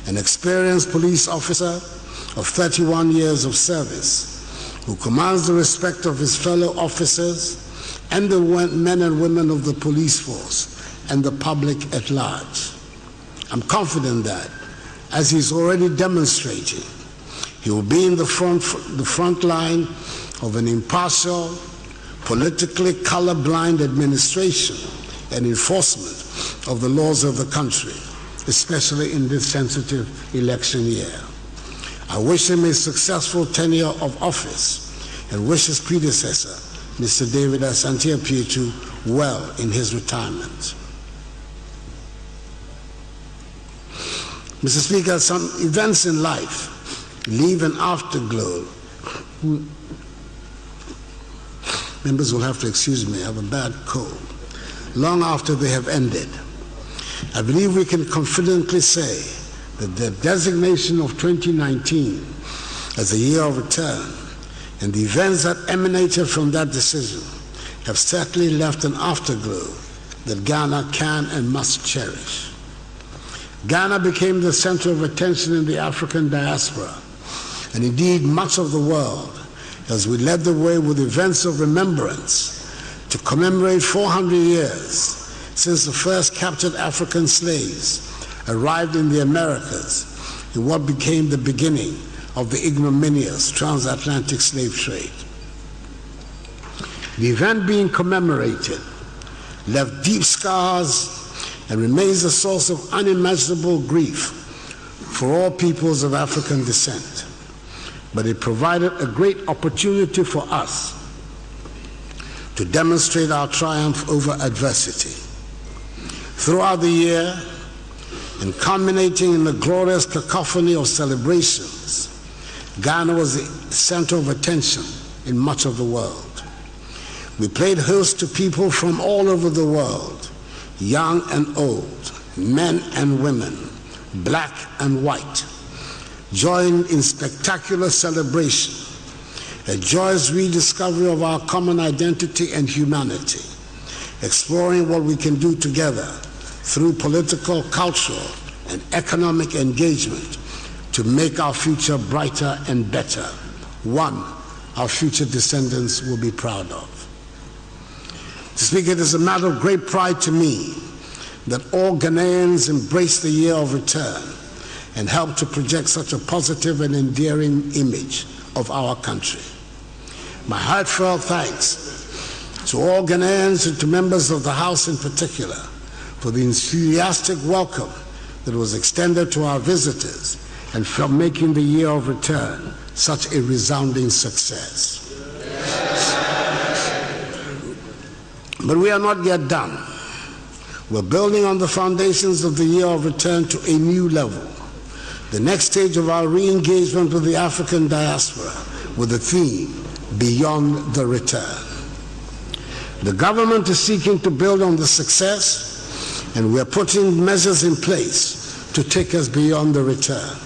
an experienced police officer of 31 years of service, who commands the respect of his fellow officers and the men and women of the police force and the public at large. I'm confident that, as he's already demonstrating, he will be in the front line of an impartial, politically colorblind administration and enforcement of the laws of the country, especially in this sensitive election year. I wish him a successful tenure of office and wish his predecessor, Mr. David Asante Apietu, well in his retirement. Mr. Speaker, some events in life leave an afterglow. Members will have to excuse me, I have a bad cold. Long after they have ended. I believe we can confidently say that the designation of 2019 as a year of return and the events that emanated from that decision have certainly left an afterglow that Ghana can and must cherish. Ghana became the center of attention in the African diaspora, and indeed much of the world, as we led the way with events of remembrance to commemorate 400 years since the first captured African slaves arrived in the Americas in what became the beginning of the ignominious transatlantic slave trade. The event being commemorated left deep scars and remains a source of unimaginable grief for all peoples of African descent. But it provided a great opportunity for us to demonstrate our triumph over adversity. Throughout the year, and culminating in the glorious cacophony of celebrations, Ghana was the center of attention in much of the world. We played host to people from all over the world, young and old, men and women, black and white, joined in spectacular celebration, a joyous rediscovery of our common identity and humanity, exploring what we can do together through political, cultural, and economic engagement to make our future brighter and better, one our future descendants will be proud of. To speak, it is a matter of great pride to me that all Ghanaians embrace the year of return and help to project such a positive and endearing image of our country. My heartfelt thanks to all Ghanaians and to members of the House in particular for the enthusiastic welcome that was extended to our visitors and for making the year of return such a resounding success. But we are not yet done. We're building on the foundations of the year of return to a new level, the next stage of our re-engagement with the African diaspora with the theme, Beyond the Return. The government is seeking to build on the success, and we're putting measures in place to take us beyond the return.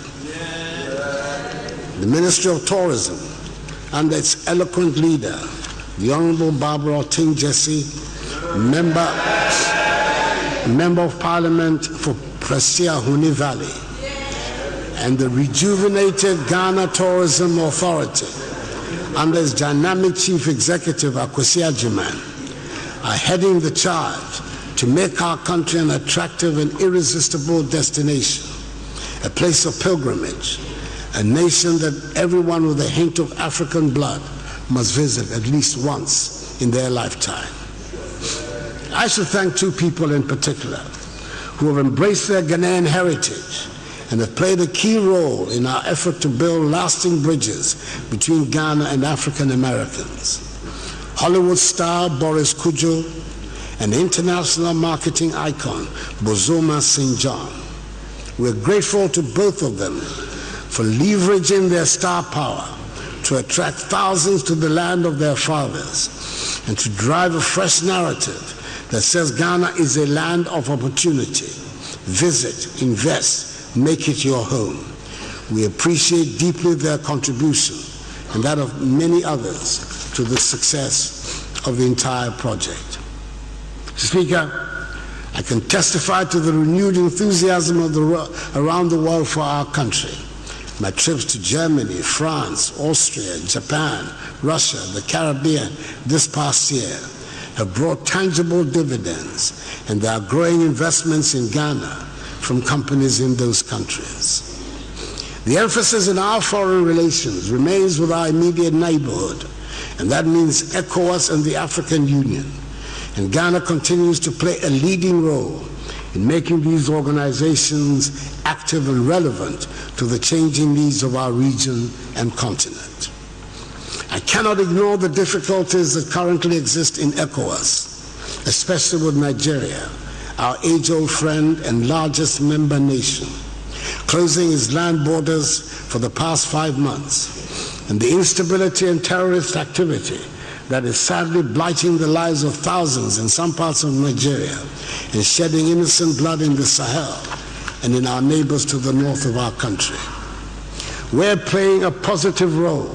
The Ministry of Tourism, under its eloquent leader, the Honorable Barbara Oting-Gyesi, Member of Parliament for Prestea Huni Valley, and the rejuvenated Ghana Tourism Authority, under its dynamic Chief Executive, Akwasi Agyeman, are heading the charge to make our country an attractive and irresistible destination, a place of pilgrimage, a nation that everyone with a hint of African blood must visit at least once in their lifetime. I should thank two people in particular who have embraced their Ghanaian heritage and have played a key role in our effort to build lasting bridges between Ghana and African Americans. Hollywood star Boris Kodjoe and international marketing icon Bozoma St. John. We're grateful to both of them for leveraging their star power to attract thousands to the land of their fathers and to drive a fresh narrative that says Ghana is a land of opportunity. Visit, invest, make it your home. We appreciate deeply their contribution and that of many others to the success of the entire project. Speaker, I can testify to the renewed enthusiasm around the world for our country. My trips to Germany, France, Austria, Japan, Russia, the Caribbean this past year have brought tangible dividends, and there are growing investments in Ghana from companies in those countries. The emphasis in our foreign relations remains with our immediate neighborhood, and that means ECOWAS and the African Union. And Ghana continues to play a leading role in making these organizations active and relevant to the changing needs of our region and continent. I cannot ignore the difficulties that currently exist in ECOWAS, especially with Nigeria, our age-old friend and largest member nation, closing its land borders for the past 5 months, and the instability and terrorist activity that is sadly blighting the lives of thousands in some parts of Nigeria and shedding innocent blood in the Sahel and in our neighbors to the north of our country. We're playing a positive role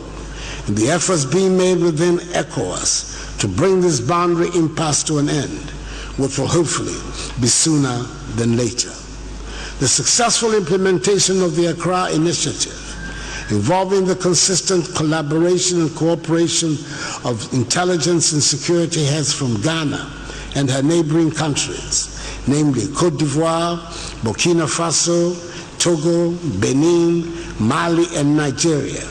in the efforts being made within ECOWAS to bring this boundary impasse to an end, which will hopefully be sooner than later. The successful implementation of the Accra Initiative, involving the consistent collaboration and cooperation of intelligence and security heads from Ghana and her neighboring countries, namely Côte d'Ivoire, Burkina Faso, Togo, Benin, Mali, and Nigeria,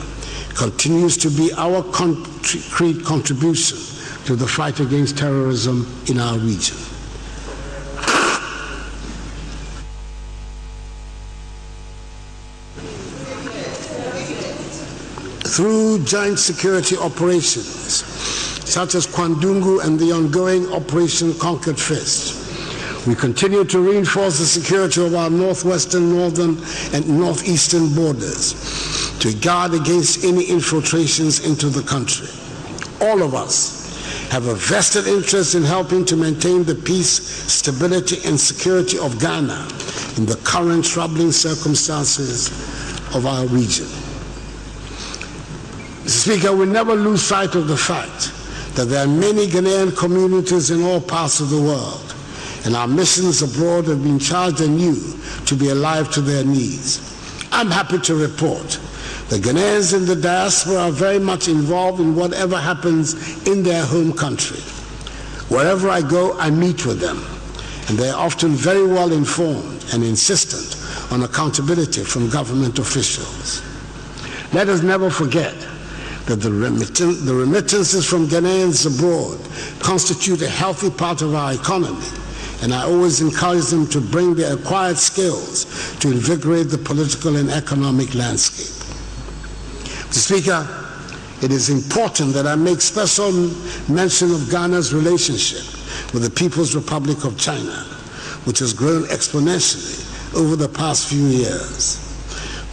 continues to be our concrete contribution to the fight against terrorism in our region. Through joint security operations, such as Kwandungu and the ongoing Operation Conquered Fist, we continue to reinforce the security of our northwestern, northern, and northeastern borders to guard against any infiltrations into the country. All of us have a vested interest in helping to maintain the peace, stability, and security of Ghana in the current troubling circumstances of our region. Mr. Speaker, we never lose sight of the fact that there are many Ghanaian communities in all parts of the world, and our missions abroad have been charged anew to be alive to their needs. I'm happy to report that Ghanaians in the diaspora are very much involved in whatever happens in their home country. Wherever I go, I meet with them, and they are often very well informed and insistent on accountability from government officials. Let us never forget that the remittances from Ghanaians abroad constitute a healthy part of our economy, and I always encourage them to bring their acquired skills to invigorate the political and economic landscape. Mr. Speaker, it is important that I make special mention of Ghana's relationship with the People's Republic of China, which has grown exponentially over the past few years.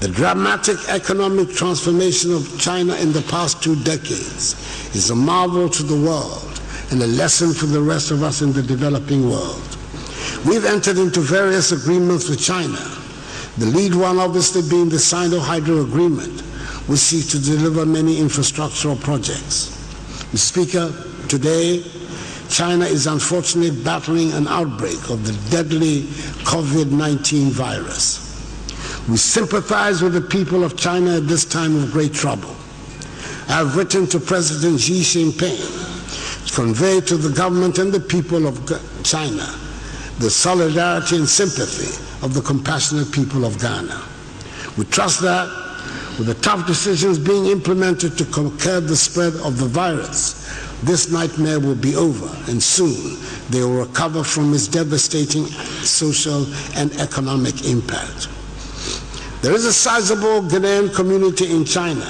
The dramatic economic transformation of China in the past 2 decades is a marvel to the world and a lesson for the rest of us in the developing world. We've entered into various agreements with China, the lead one obviously being the Sino-Hydro Agreement, which seeks to deliver many infrastructural projects. Mr. Speaker, today, China is unfortunately battling an outbreak of the deadly COVID-19 virus. We sympathize with the people of China at this time of great trouble. I have written to President Xi Jinping to convey to the government and the people of China the solidarity and sympathy of the compassionate people of Ghana. We trust that with the tough decisions being implemented to curb the spread of the virus, this nightmare will be over, and soon they will recover from its devastating social and economic impact. There is a sizable Ghanaian community in China,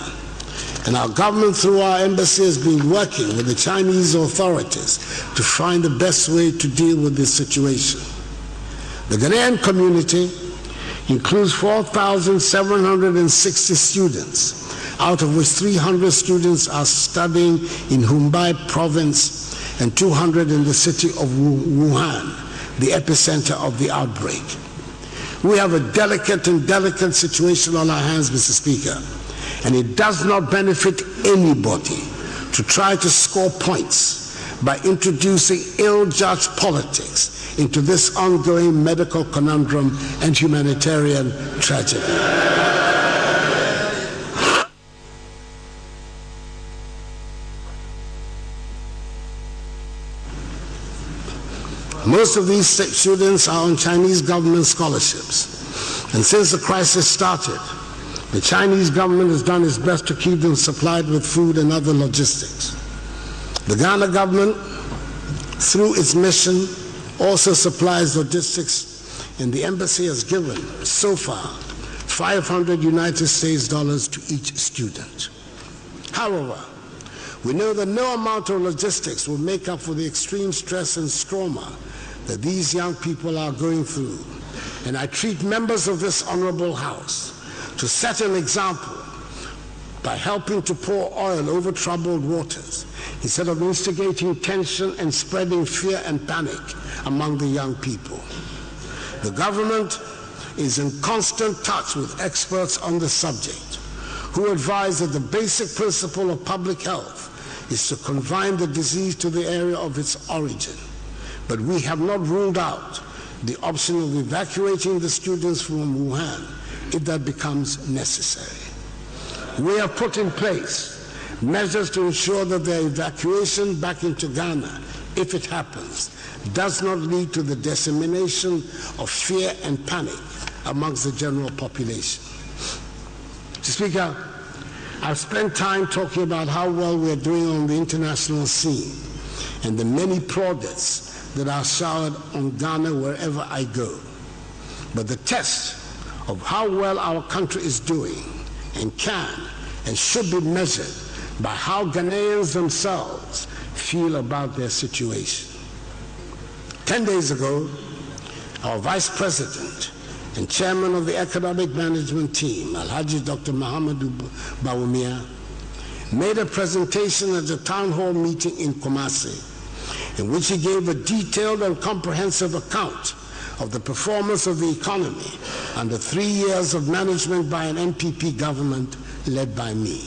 and our government through our embassy has been working with the Chinese authorities to find the best way to deal with this situation. The Ghanaian community includes 4,760 students, out of which 300 students are studying in Hubei province and 200 in the city of Wuhan, the epicenter of the outbreak. We have a delicate situation on our hands, Mr. Speaker, and it does not benefit anybody to try to score points by introducing ill-judged politics into this ongoing medical conundrum and humanitarian tragedy. Most of these students are on Chinese government scholarships. And since the crisis started, the Chinese government has done its best to keep them supplied with food and other logistics. The Ghana government, through its mission, also supplies logistics, and the embassy has given, so far, 500 United States dollars to each student. However, we know that no amount of logistics will make up for the extreme stress and trauma that these young people are going through. And I treat members of this honorable House to set an example by helping to pour oil over troubled waters instead of instigating tension and spreading fear and panic among the young people. The government is in constant touch with experts on the subject who advise that the basic principle of public health is to confine the disease to the area of its origin. But we have not ruled out the option of evacuating the students from Wuhan if that becomes necessary. We have put in place measures to ensure that their evacuation back into Ghana, if it happens, does not lead to the dissemination of fear and panic amongst the general population. Mr. Speaker, I've spent time talking about how well we are doing on the international scene and the many plaudits that are showered on Ghana wherever I go. But the test of how well our country is doing and can and should be measured by how Ghanaians themselves feel about their situation. 10 days ago, our Vice President and Chairman of the Economic Management Team, Alhaji Dr. Mahamudu Bawumia, made a presentation at the town hall meeting in Kumasi, in which he gave a detailed and comprehensive account of the performance of the economy under 3 years of management by an NPP government led by me.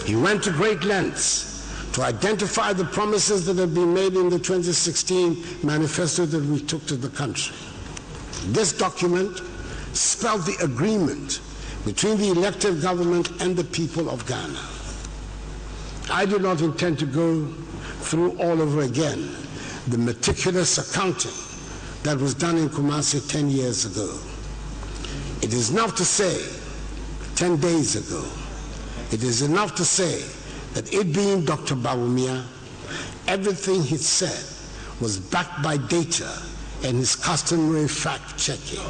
He went to great lengths to identify the promises that had been made in the 2016 manifesto that we took to the country. This document spelled the agreement between the elected government and the people of Ghana. I do not intend to go through all over again the meticulous accounting that was done in Kumasi 10 years ago. It is enough to say, 10 days ago, it is enough to say that it being Dr. Bawumia, everything he said was backed by data and his customary fact-checking.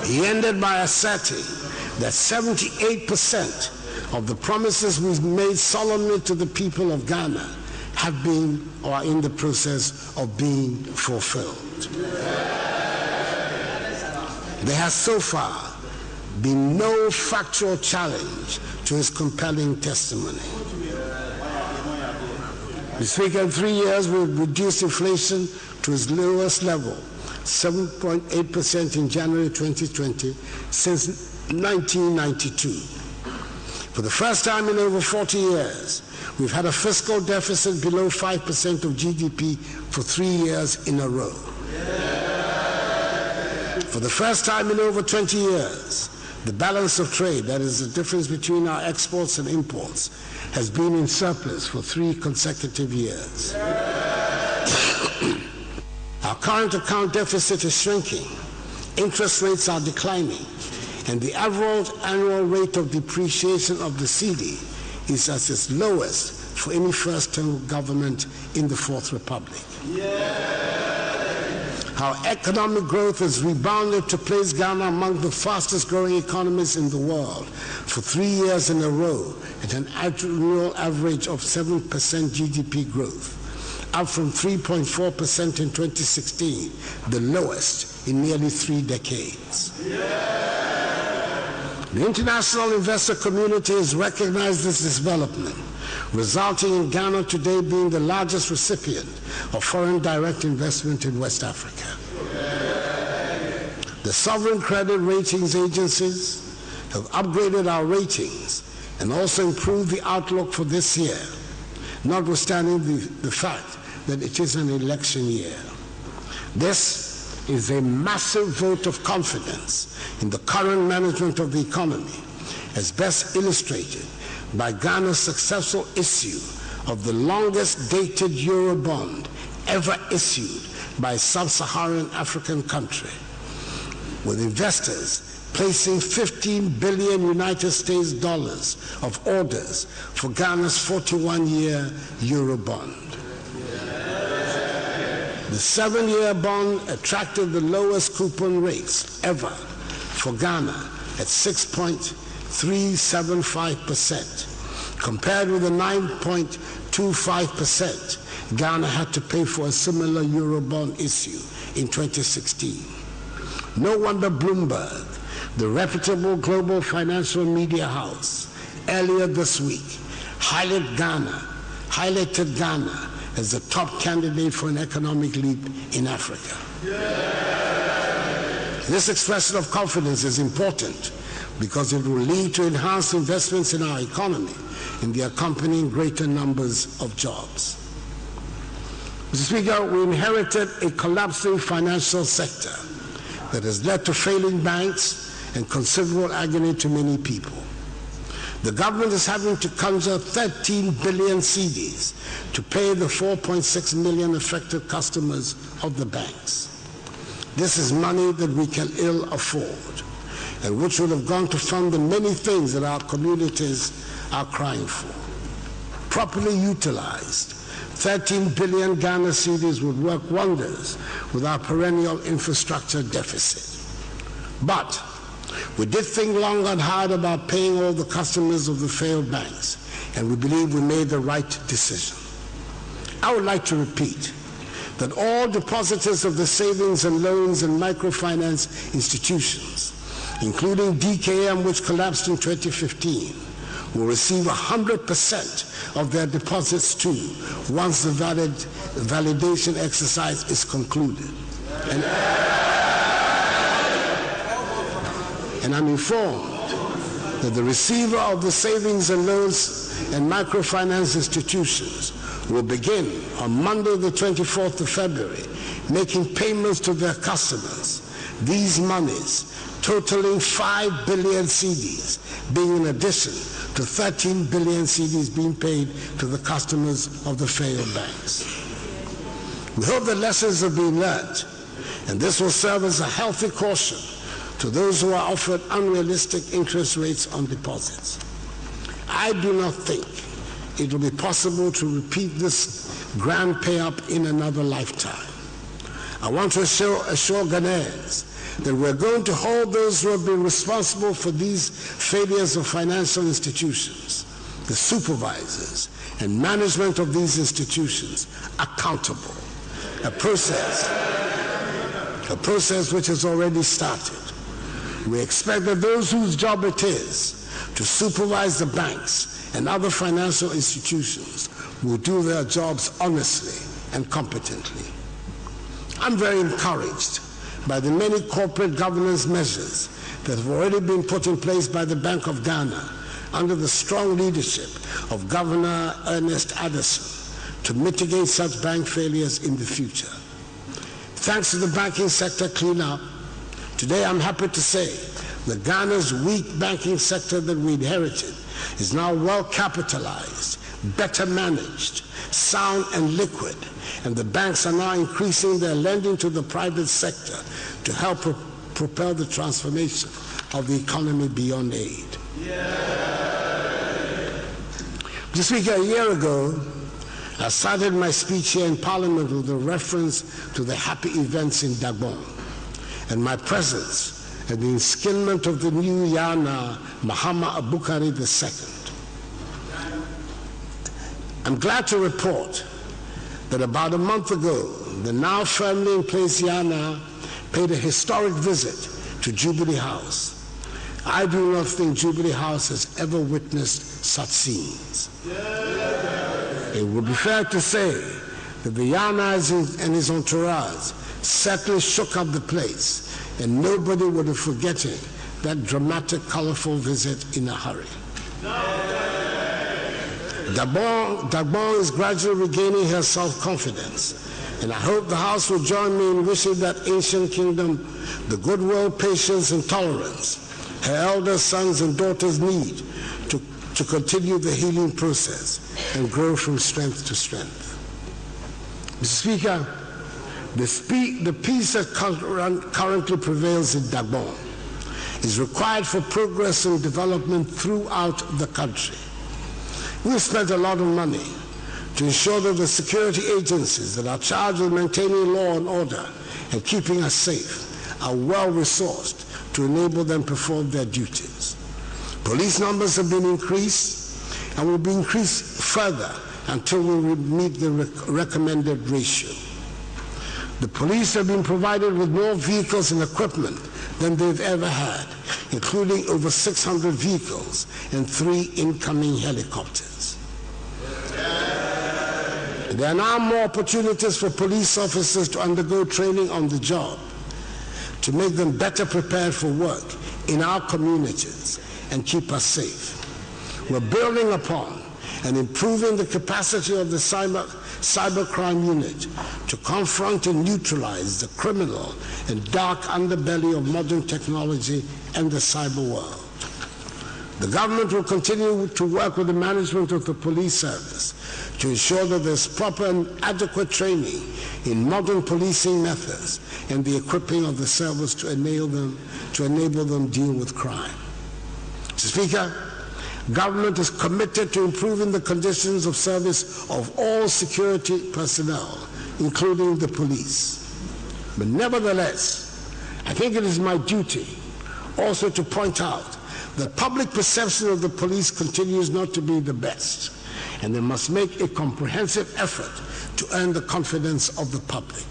He ended by asserting that 78% of the promises we made solemnly to the people of Ghana have been or are in the process of being fulfilled. There has so far been no factual challenge to his compelling testimony. Mr. Speaker, in 3 years we've reduced inflation to its lowest level, 7.8% in January 2020, since 1992. For the first time in over 40 years, we've had a fiscal deficit below 5% of GDP for 3 years in a row. For the first time in over 20 years, the balance of trade, that is the difference between our exports and imports, has been in surplus for 3 consecutive years. Our current account deficit is shrinking, interest rates are declining, and the average annual rate of depreciation of the cedi is at its lowest for any first-term government in the Fourth Republic. Our economic growth has rebounded to place Ghana among the fastest-growing economies in the world for 3 years in a row at an annual average of 7% GDP growth, up from 3.4% in 2016, the lowest in nearly 3 decades. The international investor community has recognized this development, resulting in Ghana today being the largest recipient of foreign direct investment in West Africa. The sovereign credit ratings agencies have upgraded our ratings and also improved the outlook for this year, notwithstanding the fact that it is an election year. This is a massive vote of confidence in the current management of the economy, as best illustrated by Ghana's successful issue of the longest dated Eurobond ever issued by a sub-Saharan African country, with investors placing 15 billion United States dollars of orders for Ghana's 41-year Eurobond. The 7-year bond attracted the lowest coupon rates ever for Ghana at 6.375%, compared with the 9.25% Ghana had to pay for a similar Eurobond issue in 2016. No wonder Bloomberg, the reputable global financial media house, earlier this week highlighted Ghana as the top candidate for an economic leap in Africa. This expression of confidence is important because it will lead to enhanced investments in our economy and the accompanying greater numbers of jobs. Mr. Speaker, we inherited a collapsing financial sector that has led to failing banks and considerable agony to many people. The government is having to conjure 13 billion cedis to pay the 4.6 million affected customers of the banks. This is money that we can ill afford, and which would have gone to fund the many things that our communities are crying for. Properly utilized, 13 billion Ghana cedis would work wonders with our perennial infrastructure deficit. But we did think long and hard about paying all the customers of the failed banks, and we believe we made the right decision. I would like to repeat that all depositors of the savings and loans and microfinance institutions, including DKM, which collapsed in 2015, will receive 100% of their deposits too once the validation exercise is concluded. And I'm informed that the receiver of the savings and loans and microfinance institutions will begin on Monday the 24th of February making payments to their customers. These monies totaling 5 billion cedis, being in addition to 13 billion cedis being paid to the customers of the failed banks. We hope that lessons have been learned, and this will serve as a healthy caution to those who are offered unrealistic interest rates on deposits. I do not think it will be possible to repeat this grand pay-up in another lifetime. I want to assure Ghanaians that we're going to hold those who have been responsible for these failures of financial institutions, the supervisors and management of these institutions, accountable. A process which has already started. We expect that those whose job it is to supervise the banks and other financial institutions will do their jobs honestly and competently. I'm very encouraged by the many corporate governance measures that have already been put in place by the Bank of Ghana under the strong leadership of Governor Ernest Addison to mitigate such bank failures in the future. Thanks to the banking sector cleanup, today I'm happy to say that Ghana's weak banking sector that we inherited is now well capitalized, better managed, sound and liquid, and the banks are now increasing their lending to the private sector to help propel the transformation of the economy beyond aid. Mr. Speaker, a year ago, I started my speech here in Parliament with a reference to the happy events in Dagbon and my presence at the inskinment of the new Yana, Mahama Abukari II. I'm glad to report that about a month ago, the now firmly in place Yana paid a historic visit to Jubilee House. I do not think Jubilee House has ever witnessed such scenes. It would be fair to say that the Yana and his entourage certainly shook up the place, and nobody would have forgotten that dramatic, colorful visit in a hurry. Dagbo is gradually regaining her self-confidence, and I hope the House will join me in wishing that ancient kingdom the goodwill, patience, and tolerance her elder sons and daughters need to continue the healing process and grow from strength to strength. Mr. Speaker, the peace that currently prevails in Dagbo is required for progress and development throughout the country. We've spent a lot of money to ensure that the security agencies that are charged with maintaining law and order and keeping us safe are well-resourced to enable them to perform their duties. Police numbers have been increased and will be increased further until we meet the recommended ratio. The police have been provided with more vehicles and equipment than they've ever had, including over 600 vehicles and 3 incoming helicopters. There are now more opportunities for police officers to undergo training on the job to make them better prepared for work in our communities and keep us safe. We're building upon and improving the capacity of the cybercrime unit to confront and neutralize the criminal and dark underbelly of modern technology and the cyber world. The government will continue to work with the management of the police service to ensure that there's proper and adequate training in modern policing methods and the equipping of the service to enable them deal with crime. Mr. Speaker, government is committed to improving the conditions of service of all security personnel, including the police. But nevertheless, I think it is my duty also to point out that public perception of the police continues not to be the best, and they must make a comprehensive effort to earn the confidence of the public.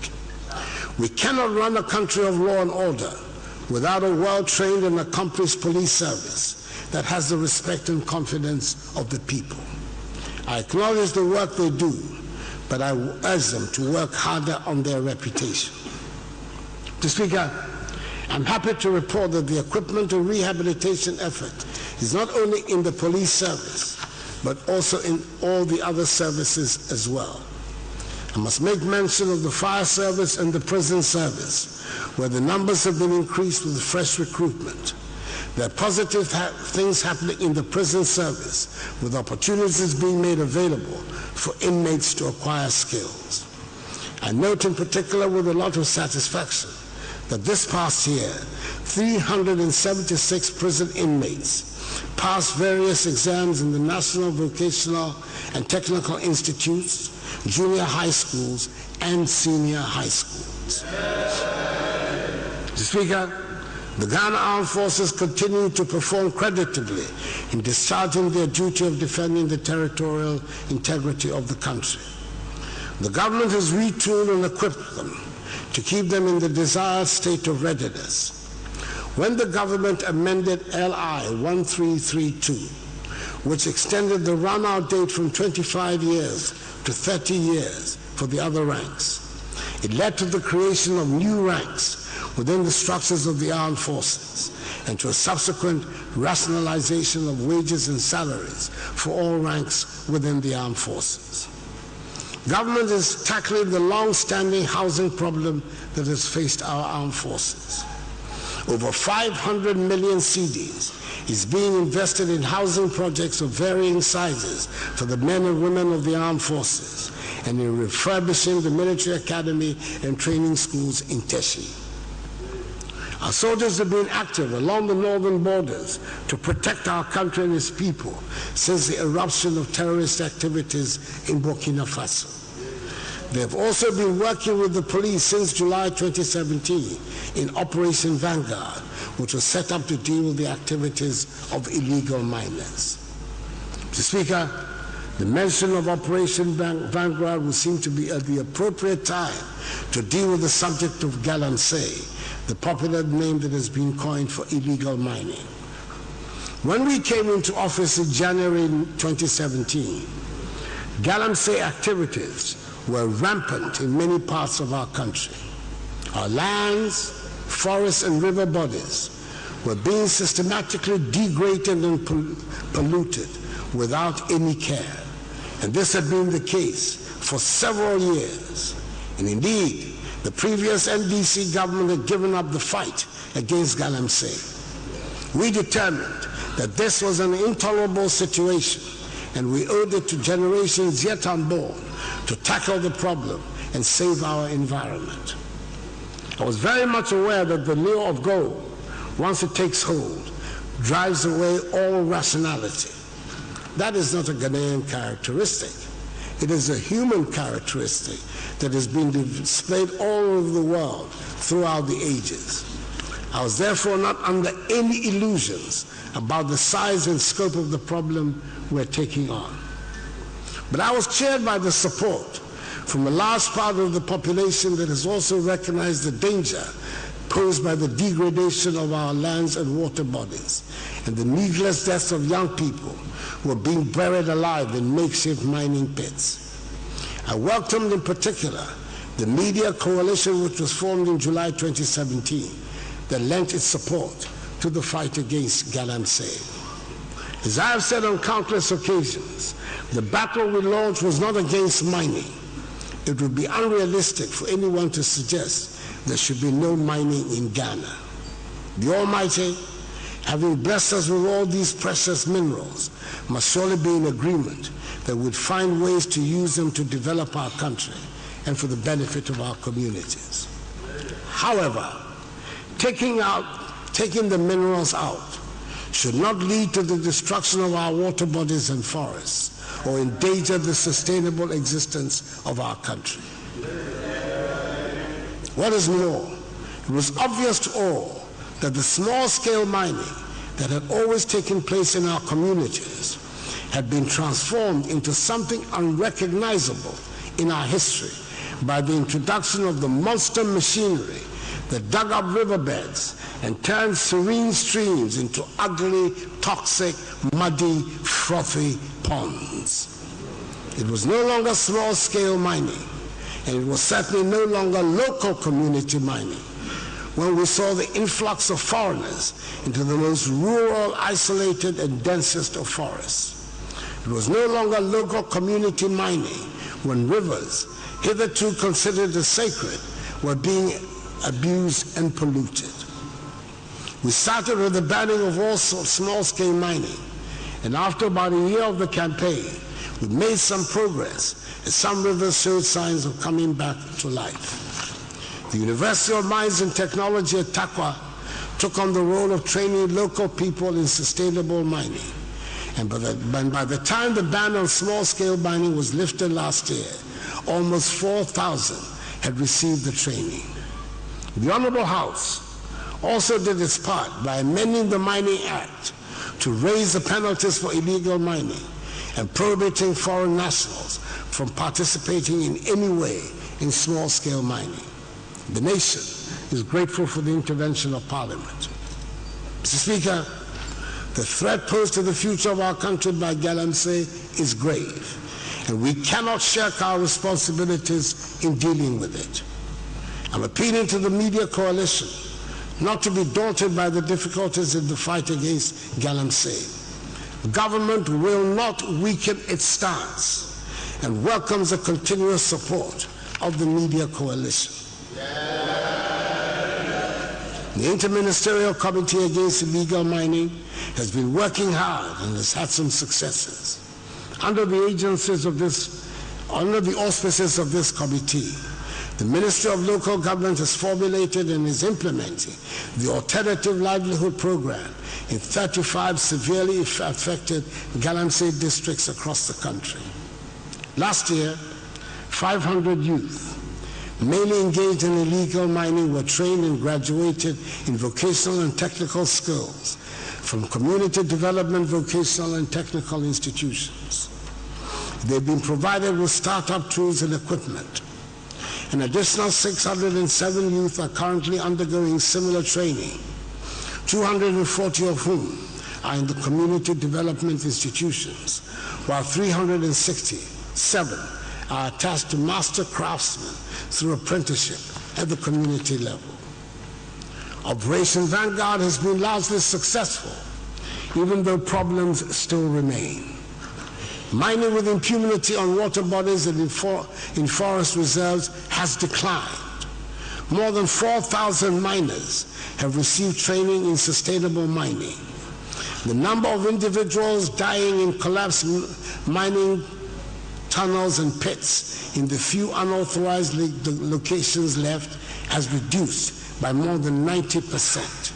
We cannot run a country of law and order without a well-trained and accomplished police service that has the respect and confidence of the people. I acknowledge the work they do, but I urge them to work harder on their reputation. Mr. Speaker, I'm happy to report that the equipment and rehabilitation effort is not only in the police service, but also in all the other services as well. I must make mention of the fire service and the prison service, where the numbers have been increased with fresh recruitment. There are positive things happening in the prison service, with opportunities being made available for inmates to acquire skills. I note in particular with a lot of satisfaction that this past year, 376 prison inmates passed various exams in the National Vocational and Technical Institutes, junior high schools, and senior high schools. Mr. Speaker, the Ghana Armed Forces continue to perform creditably in discharging their duty of defending the territorial integrity of the country. The government has retooled and equipped them to keep them in the desired state of readiness. When the government amended LI 1332, which extended the run-out date from 25 years to 30 years for the other ranks, it led to the creation of new ranks within the structures of the armed forces and to a subsequent rationalization of wages and salaries for all ranks within the armed forces. Government is tackling the long-standing housing problem that has faced our armed forces. Over 500 million cedis is being invested in housing projects of varying sizes for the men and women of the armed forces and in refurbishing the military academy and training schools in Teshi. Our soldiers have been active along the northern borders to protect our country and its people since the eruption of terrorist activities in Burkina Faso. They have also been working with the police since July 2017 in Operation Vanguard, which was set up to deal with the activities of illegal miners. Mr. Speaker, the mention of Operation Vanguard will seem to be at the appropriate time to deal with the subject of Galamsey, the popular name that has been coined for illegal mining. When we came into office in January 2017, Galamsey activities were rampant in many parts of our country. Our lands, forests, and river bodies were being systematically degraded and polluted without any care. And this had been the case for several years. And indeed, the previous NDC government had given up the fight against Galamsey. We determined that this was an intolerable situation, and we owed it to generations yet unborn to tackle the problem and save our environment. I was very much aware that the lure of gold, once it takes hold, drives away all rationality. That is not a Ghanaian characteristic. It is a human characteristic that has been displayed all over the world throughout the ages. I was therefore not under any illusions about the size and scope of the problem we're taking on. But I was cheered by the support from a large part of the population that has also recognized the danger posed by the degradation of our lands and water bodies and the needless deaths of young people who are being buried alive in makeshift mining pits. I welcomed in particular the media coalition which was formed in July 2017 that lent its support to the fight against Galamsey. As I have said on countless occasions, the battle we launched was not against mining. It would be unrealistic for anyone to suggest there should be no mining in Ghana. The Almighty, having blessed us with all these precious minerals, must surely be in agreement that we'd find ways to use them to develop our country and for the benefit of our communities. However, taking the minerals out should not lead to the destruction of our water bodies and forests or endanger the sustainable existence of our country. What is more, it was obvious to all that the small-scale mining that had always taken place in our communities had been transformed into something unrecognizable in our history by the introduction of the monster machinery that dug up riverbeds and turned serene streams into ugly, toxic, muddy, frothy ponds. It was no longer small-scale mining, and it was certainly no longer local community mining when we saw the influx of foreigners into the most rural, isolated, and densest of forests. It was no longer local community mining when rivers, hitherto considered as sacred, were being abused and polluted. We started with the banning of all small-scale mining, and after about a year of the campaign, we made some progress as some rivers showed signs of coming back to life. The University of Mines and Technology at Takwa took on the role of training local people in sustainable mining. And by the time the ban on small-scale mining was lifted last year, almost 4,000 had received the training. The Honorable House also did its part by amending the Mining Act to raise the penalties for illegal mining and prohibiting foreign nationals from participating in any way in small-scale mining. The nation is grateful for the intervention of Parliament. Mr. Speaker, the threat posed to the future of our country by Galamsey is grave, and we cannot shirk our responsibilities in dealing with it. I'm appealing to the media coalition not to be daunted by the difficulties in the fight against Galamsey. The government will not weaken its stance and welcomes the continuous support of the media coalition. The Interministerial Committee Against Illegal Mining has been working hard and has had some successes. Under the auspices of this committee, the Ministry of Local Government has formulated and is implementing the Alternative Livelihood Program in 35 severely affected Galamsey districts across the country. Last year, 500 youth, mainly engaged in illegal mining, were trained and graduated in vocational and technical skills from community development, vocational and technical institutions. They've been provided with startup tools and equipment. An additional 607 youth are currently undergoing similar training, 240 of whom are in the community development institutions, while 367 are attached to master craftsmen through apprenticeship at the community level. Operation Vanguard has been largely successful, even though problems still remain. Mining with impunity on water bodies and in forest reserves has declined. More than 4,000 miners have received training in sustainable mining. The number of individuals dying in collapsed mining tunnels and pits in the few unauthorized locations left has reduced by more than 90%.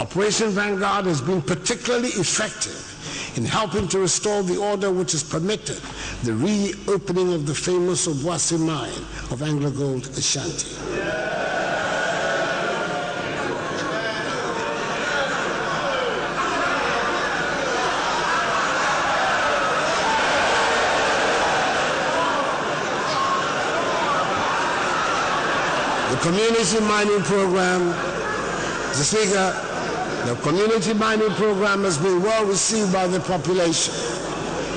Operation Vanguard has been particularly effective in helping to restore the order which has permitted the reopening of the famous Obuasi mine of AngloGold Ashanti. The community mining program, Mr. Speaker, the community mining program has been well received by the population,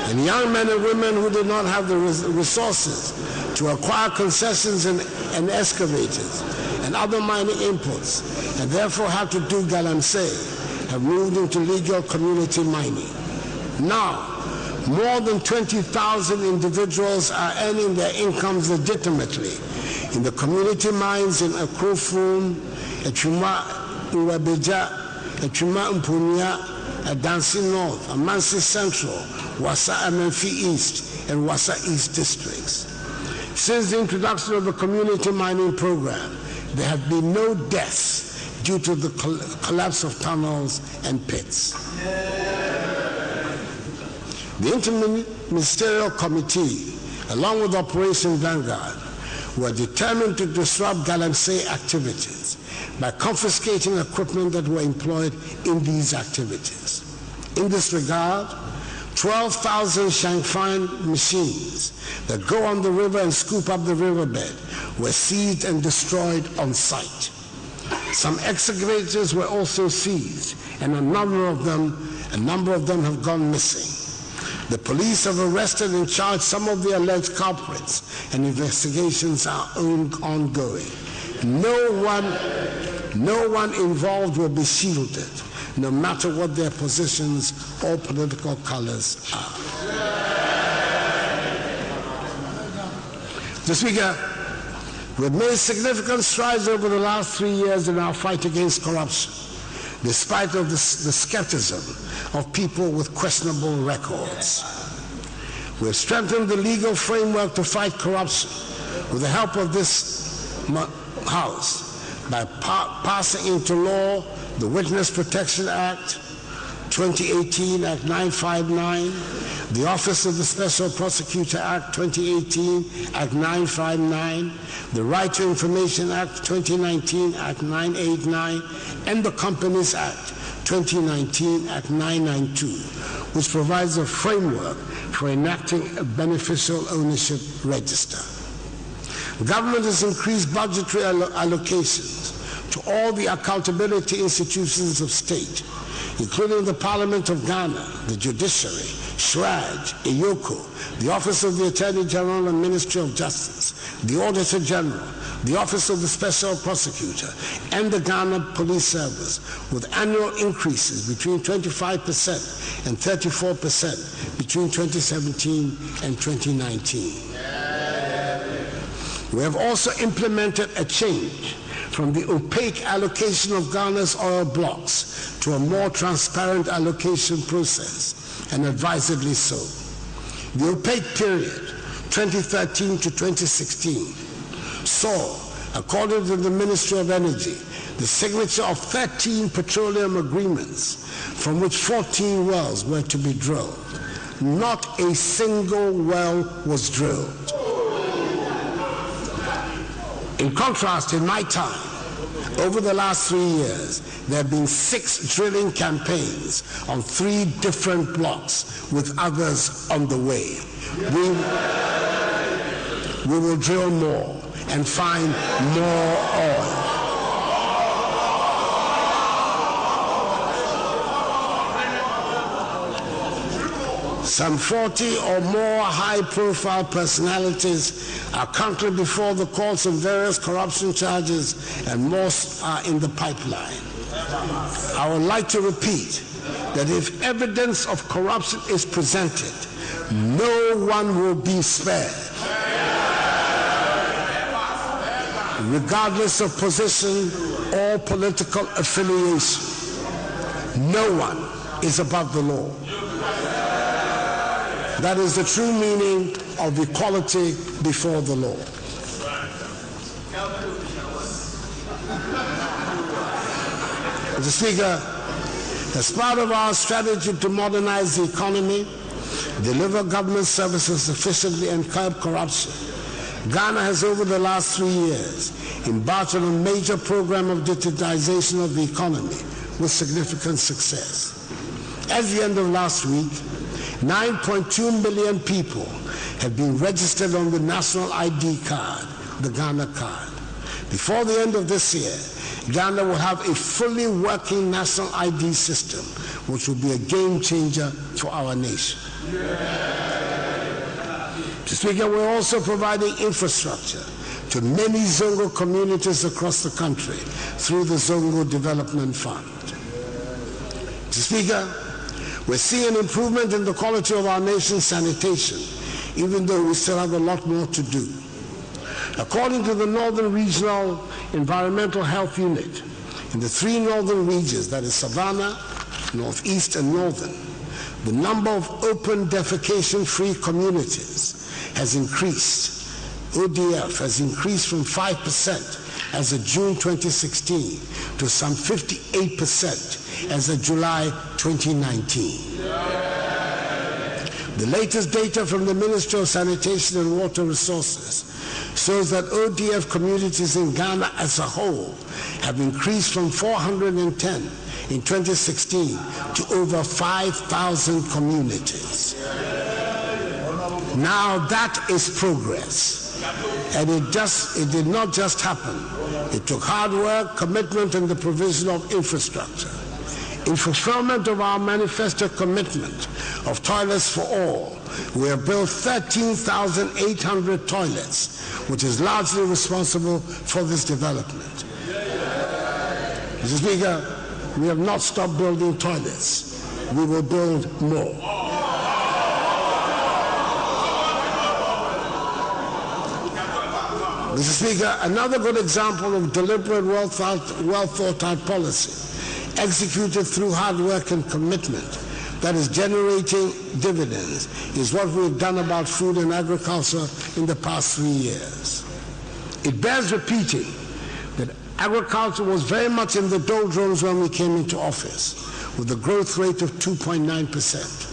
and young men and women who did not have the resources to acquire concessions and excavators and other mining inputs, and therefore had to do galamsey, have moved into legal community mining. Now, more than 20,000 individuals are earning their incomes legitimately in the community mines in Akrofum, Echuma Uwabeja, Echuma Mpunya, Adansi North, Amansi Central, Wassa Amenfi East, and Wassa East districts. Since the introduction of the community mining program, there have been no deaths due to the collapse of tunnels and pits. The Interministerial Committee, along with Operation Vanguard, were determined to disrupt galamsey activities by confiscating equipment that were employed in these activities. In this regard, 12,000 Shangfine machines that go on the river and scoop up the riverbed were seized and destroyed on site. Some excavators were also seized, and a number of them have gone missing. The police have arrested and charged some of the alleged culprits, and investigations are ongoing. No one involved will be shielded, no matter what their positions or political colors are. Mr. Speaker, we've made significant strides over the last 3 years in our fight against corruption, despite of the skepticism of people with questionable records. We've strengthened the legal framework to fight corruption with the help of this House by passing into law the Witness Protection Act, 2018 Act 959, the Office of the Special Prosecutor Act, 2018 Act 959, the Right to Information Act, 2019 Act 989, and the Companies Act, 2019 Act 992, which provides a framework for enacting a beneficial ownership register. The government has increased budgetary allocations to all the accountability institutions of state, including the Parliament of Ghana, the Judiciary, SHRAJ, EYOCO, the Office of the Attorney General and Ministry of Justice, the Auditor General, the Office of the Special Prosecutor, and the Ghana Police Service, with annual increases between 25% and 34% between 2017 and 2019. We have also implemented a change from the opaque allocation of Ghana's oil blocks to a more transparent allocation process, and advisedly so. The opaque period, 2013 to 2016, saw, according to the Ministry of Energy, the signature of 13 petroleum agreements, from which 14 wells were to be drilled. Not a single well was drilled. In contrast, in my time, over the last 3 years, there have been 6 drilling campaigns on 3 different blocks, with others on the way. We will drill more and find more oil. Some 40 or more high-profile personalities are currently before the courts on various corruption charges, and more are in the pipeline. I would like to repeat that if evidence of corruption is presented, no one will be spared, regardless of position or political affiliation. No one is above the law. That is the true meaning of equality before the law. Mr. Speaker, as part of our strategy to modernize the economy, deliver government services efficiently, and curb corruption, Ghana has over the last 3 years embarked on a major program of digitization of the economy with significant success. At the end of last week, 9.2 million people have been registered on the national ID card, the Ghana card. Before the end of this year, Ghana will have a fully working national ID system, which will be a game changer for our nation. Mr. Speaker, we're also providing infrastructure to many Zongo communities across the country through the Zongo Development Fund. Mr. Speaker, we're seeing improvement in the quality of our nation's sanitation, even though we still have a lot more to do. According to the Northern Regional Environmental Health Unit, in the 3 northern regions, that is Savannah, Northeast, and Northern, the number of open defecation-free communities has increased. ODF has increased from 5% as of June 2016 to some 58% as of July 2019. The latest data from the Ministry of Sanitation and Water Resources shows that ODF communities in Ghana as a whole have increased from 410 in 2016 to over 5,000 communities. Now that is progress. And it did not just happen. It took hard work, commitment, and the provision of infrastructure. In fulfillment of our manifesto commitment of toilets for all, we have built 13,800 toilets, which is largely responsible for this development. Mr. Speaker, we have not stopped building toilets. We will build more. Mr. Speaker, another good example of deliberate, well-thought-out policy, executed through hard work and commitment, that is generating dividends, is what we've done about food and agriculture in the past 3 years. It bears repeating that agriculture was very much in the doldrums when we came into office, with a growth rate of 2.9%.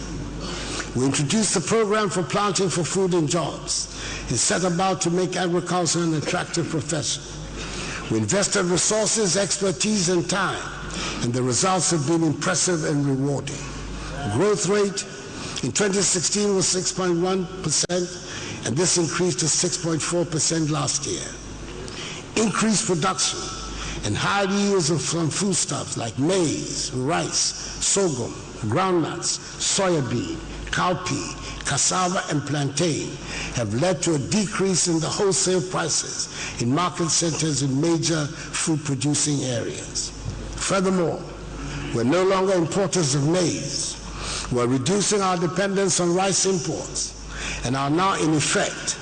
We introduced the program for planting for food and jobs and set about to make agriculture an attractive profession. We invested resources, expertise, and time, and the results have been impressive and rewarding. The growth rate in 2016 was 6.1%, and this increased to 6.4% last year. Increased production and high yields from foodstuffs like maize, rice, sorghum, groundnuts, soybean, cowpea, cassava, and plantain have led to a decrease in the wholesale prices in market centers in major food-producing areas. Furthermore, we're no longer importers of maize. We're reducing our dependence on rice imports and are now, in effect,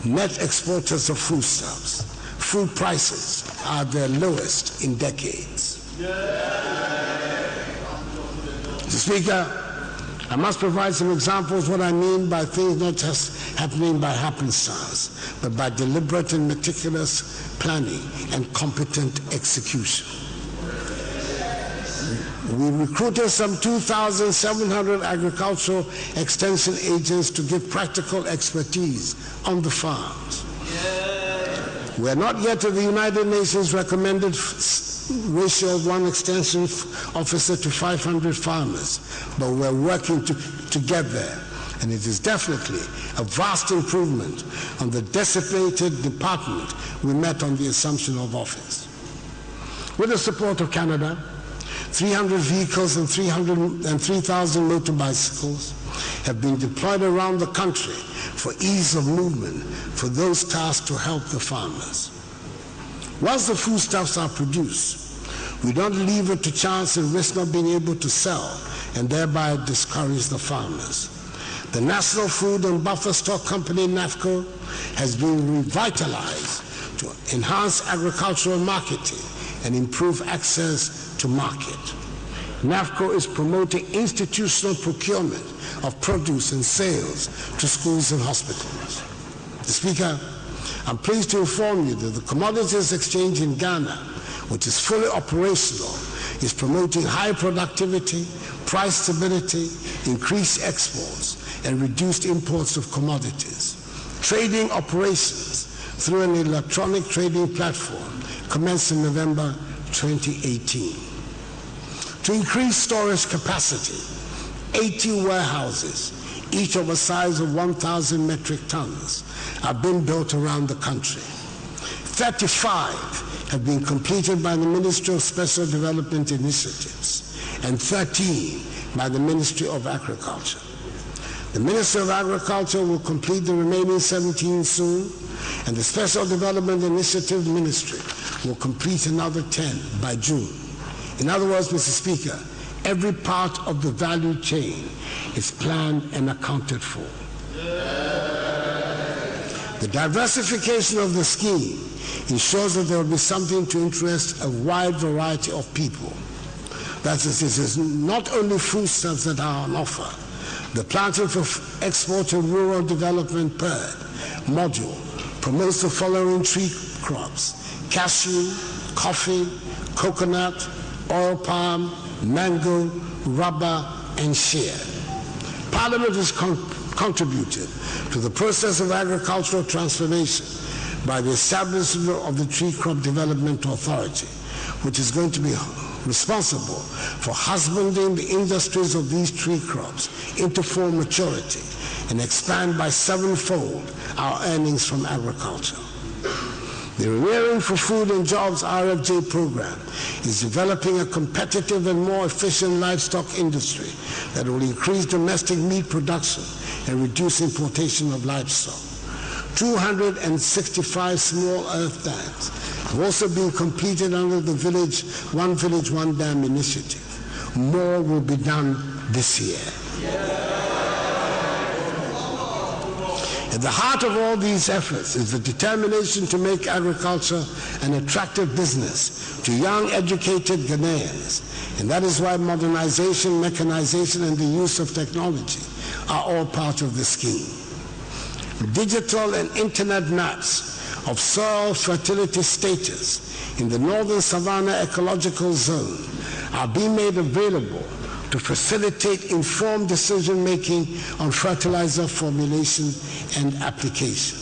net exporters of foodstuffs. Food prices are their lowest in decades. Mr. Speaker, I must provide some examples of what I mean by things not just happening by happenstance, but by deliberate and meticulous planning and competent execution. We recruited some 2,700 agricultural extension agents to give practical expertise on the farms. We are not yet at the United Nations recommended ratio of 1 extension officer to 500 farmers, but we're working to get there. And it is definitely a vast improvement on the decimated department we met on the assumption of office. With the support of Canada, 300 vehicles and 3,000 motor bicycles have been deployed around the country for ease of movement for those tasked to help the farmers. Once the foodstuffs are produced, we don't leave it to chance and risk not being able to sell and thereby discourage the farmers. The National Food and Buffer Stock Company, NAFCO, has been revitalized to enhance agricultural marketing and improve access to market. NAFCO is promoting institutional procurement of produce and sales to schools and hospitals. Mr. Speaker, I'm pleased to inform you that the Commodities Exchange in Ghana, which is fully operational, is promoting high productivity, price stability, increased exports, and reduced imports of commodities. Trading operations through an electronic trading platform commenced in November 2018. To increase storage capacity, 80 warehouses, each of a size of 1,000 metric tons, are being built around the country. 35 have been completed by the Ministry of Special Development Initiatives and 13 by the Ministry of Agriculture. The Ministry of Agriculture will complete the remaining 17 soon, and the Special Development Initiative Ministry will complete another 10 by June. In other words, Mr. Speaker, every part of the value chain is planned and accounted for. The diversification of the scheme ensures that there will be something to interest a wide variety of people. That is, it is not only foodstuffs that are on offer. The Planting for Export and Rural Development PERD module promotes the following tree crops: cashew, coffee, coconut, oil palm, mango, rubber, and shea. Parliament has contributed to the process of agricultural transformation by the establishment of the Tree Crop Development Authority, which is going to be responsible for husbanding the industries of these tree crops into full maturity and expand by sevenfold our earnings from agriculture. The Rearing for Food and Jobs RFJ program is developing a competitive and more efficient livestock industry that will increase domestic meat production and reduce importation of livestock. 265 small earth dams have also been completed under the One Village, One Dam initiative. More will be done this year. At the heart of all these efforts is the determination to make agriculture an attractive business to young, educated Ghanaians. And that is why modernization, mechanization, and the use of technology are all part of the scheme. Digital and internet maps of soil fertility status in the northern Savannah ecological zone are being made available to facilitate informed decision-making on fertilizer formulation and application.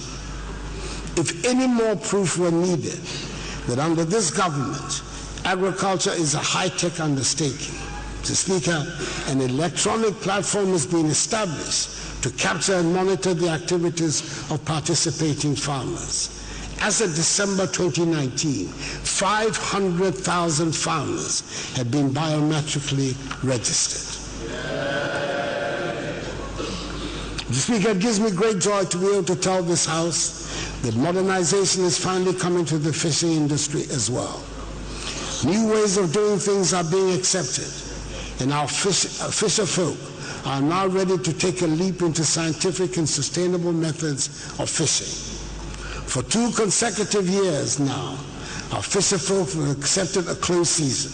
If any more proof were needed that under this government, agriculture is a high-tech undertaking, Mr. Speaker, an electronic platform is being established to capture and monitor the activities of participating farmers. As of December 2019, 500,000 farmers have been biometrically registered. Mr. Speaker, it gives me great joy to be able to tell this House that modernization is finally coming to the fishing industry as well. New ways of doing things are being accepted, and our fisher folk are now ready to take a leap into scientific and sustainable methods of fishing. For 2 consecutive years now, our fisher folk have accepted a closed season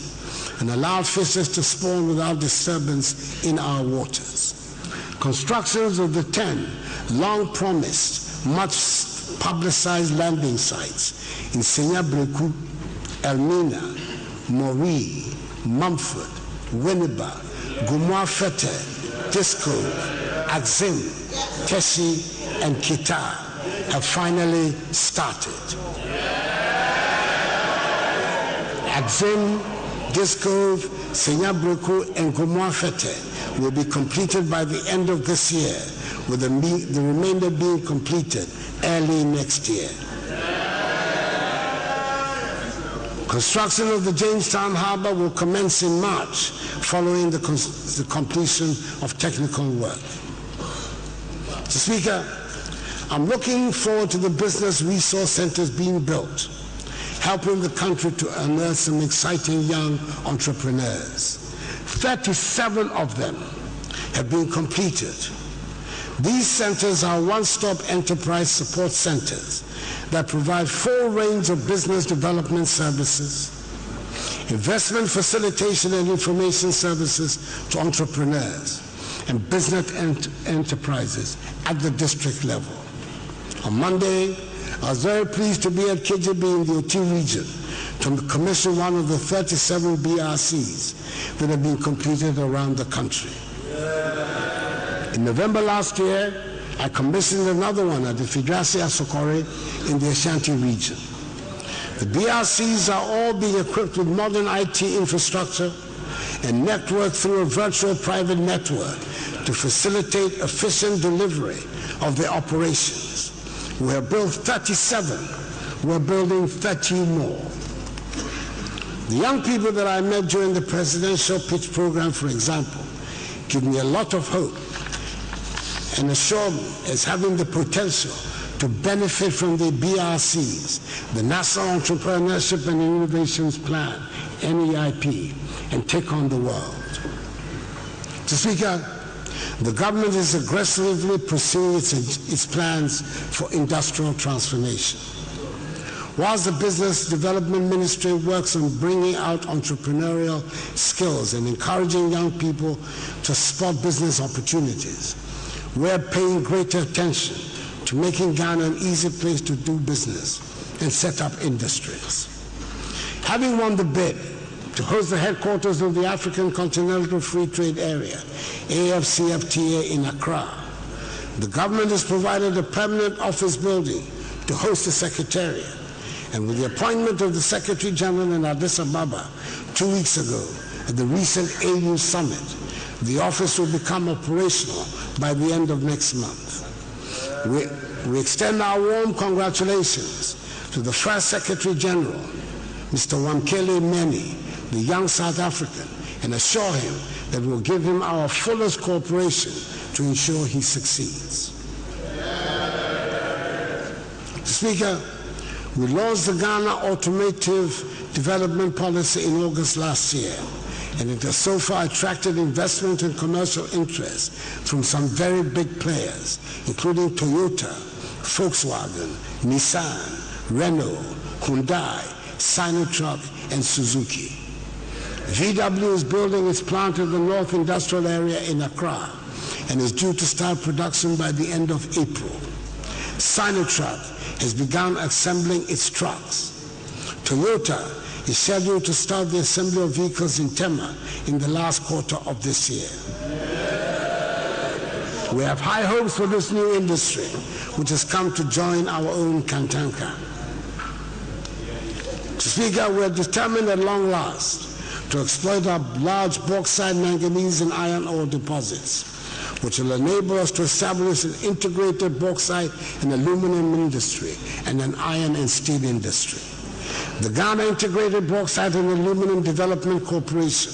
and allowed fishes to spawn without disturbance in our waters. Constructions of the 10 long-promised, much-publicized landing sites in Senyabreku, Elmina, Mori, Mumford, Winneba, Gumwa-Fete, Disco, Axim, Teshi, and Kita have finally started. Axim, Disco, Senyabreku, and Gumwa-Fete will be completed by the end of this year, with the remainder being completed early next year. Construction of the Jamestown Harbor will commence in March, following the completion of technical work. Mr. Speaker, I'm looking forward to the business resource centers being built, helping the country to unearth some exciting young entrepreneurs. 37 of them have been completed. These centers are one-stop enterprise support centers that provide full range of business development services, investment facilitation and information services to entrepreneurs and business enterprises at the district level. On Monday, I was very pleased to be at KJB in the Oti region to commission one of the 37 BRCs that have been completed around the country. In November last year, I commissioned another one at the Fidrasi Asokore in the Ashanti region. The BRCs are all being equipped with modern IT infrastructure and networked through a virtual private network to facilitate efficient delivery of their operations. We have built 37. We're building 30 more. The young people that I met during the presidential pitch program, for example, give me a lot of hope and assure me as having the potential to benefit from the BRCs, the National Entrepreneurship and Innovations Plan, NEIP, and take on the world. Mr. Speaker, the government is aggressively pursuing its plans for industrial transformation. Whilst the Business Development Ministry works on bringing out entrepreneurial skills and encouraging young people to spot business opportunities, we're paying greater attention to making Ghana an easy place to do business and set up industries. Having won the bid to host the headquarters of the African Continental Free Trade Area, AFCFTA, in Accra, the government has provided a permanent office building to host the Secretariat. And with the appointment of the Secretary General in Addis Ababa 2 weeks ago at the recent AU Summit, the office will become operational by the end of next month. We extend our warm congratulations to the first Secretary General, Mr. Wamkele Meni, the young South African, and assure him that we'll give him our fullest cooperation to ensure he succeeds. Speaker, we launched the Ghana Automotive Development Policy in August last year, and it has so far attracted investment and commercial interest from some very big players, including Toyota, Volkswagen, Nissan, Renault, Hyundai, Sinotruk, and Suzuki. VW is building its plant in the North Industrial Area in Accra and is due to start production by the end of April. Sinotruk has begun assembling its trucks. Toyota is scheduled to start the assembly of vehicles in Tema in the last quarter of this year. We have high hopes for this new industry, which has come to join our own Kantanka. Speaker, we are determined at long last to exploit our large bauxite, manganese, and iron ore deposits, which will enable us to establish an integrated bauxite and aluminum industry and an iron and steel industry. The Ghana Integrated Bauxite and Aluminum Development Corporation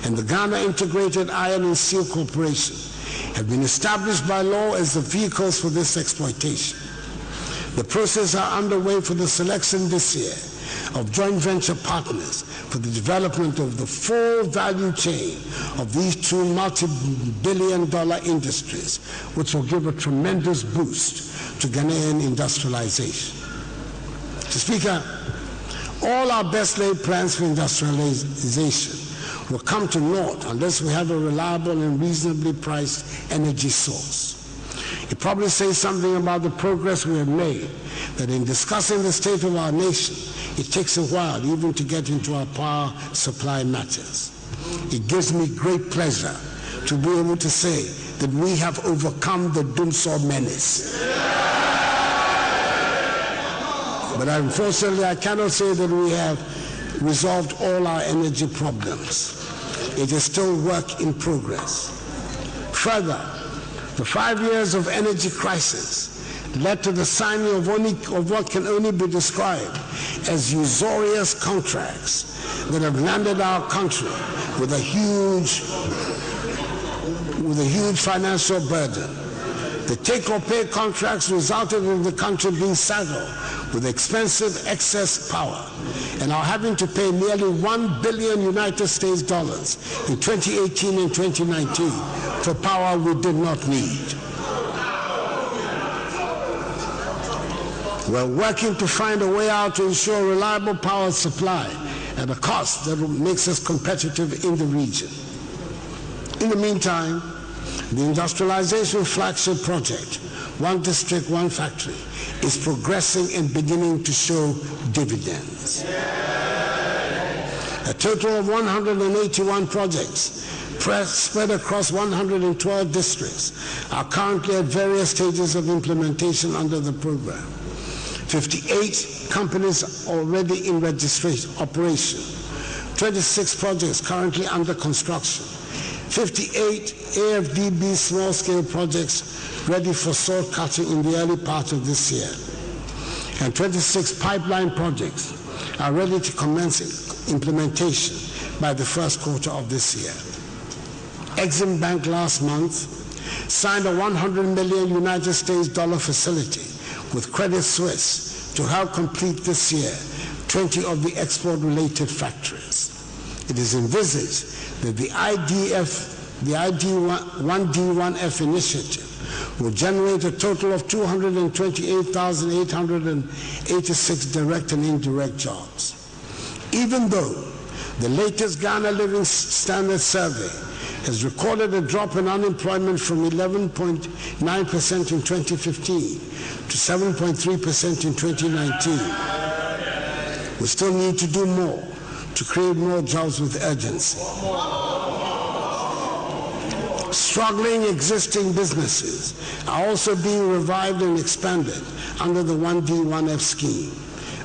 and the Ghana Integrated Iron and Steel Corporation have been established by law as the vehicles for this exploitation. The process are underway for the selection this year of joint venture partners for the development of the full value chain of these two multi-billion-dollar industries, which will give a tremendous boost to Ghanaian industrialization. Mr. Speaker, all our best-laid plans for industrialization will come to naught unless we have a reliable and reasonably priced energy source. It probably says something about the progress we have made that in discussing the state of our nation, it takes a while even to get into our power supply matters. It gives me great pleasure to be able to say that we have overcome the Dumsor menace. But unfortunately, I cannot say that we have resolved all our energy problems. It is still work in progress. Further, the 5 years of energy crisis led to the signing of what can only be described as usurious contracts that have landed our country with a huge financial burden. The take-or-pay contracts resulted in the country being saddled with expensive excess power and are having to pay nearly $1 billion United States dollars in 2018 and 2019 for power we did not need. We're working to find a way out to ensure reliable power supply at a cost that makes us competitive in the region. In the meantime, the industrialization flagship project, One District, One Factory, is progressing and beginning to show dividends. A total of 181 projects spread across 112 districts are currently at various stages of implementation under the program. 58 companies already in registration operation, 26 projects currently under construction, 58 AFDB small-scale projects ready for salt cutting in the early part of this year, and 26 pipeline projects are ready to commence implementation by the first quarter of this year. Exim Bank last month signed a $100 million United States dollar facility with Credit Suisse to help complete this year 20 of the export-related factories. It is envisaged that the ID1D1F initiative will generate a total of 228,886 direct and indirect jobs. Even though the latest Ghana Living Standards Survey has recorded a drop in unemployment from 11.9% in 2015 to 7.3% in 2019, we still need to do more to create more jobs with urgency. Struggling existing businesses are also being revived and expanded under the 1D1F scheme.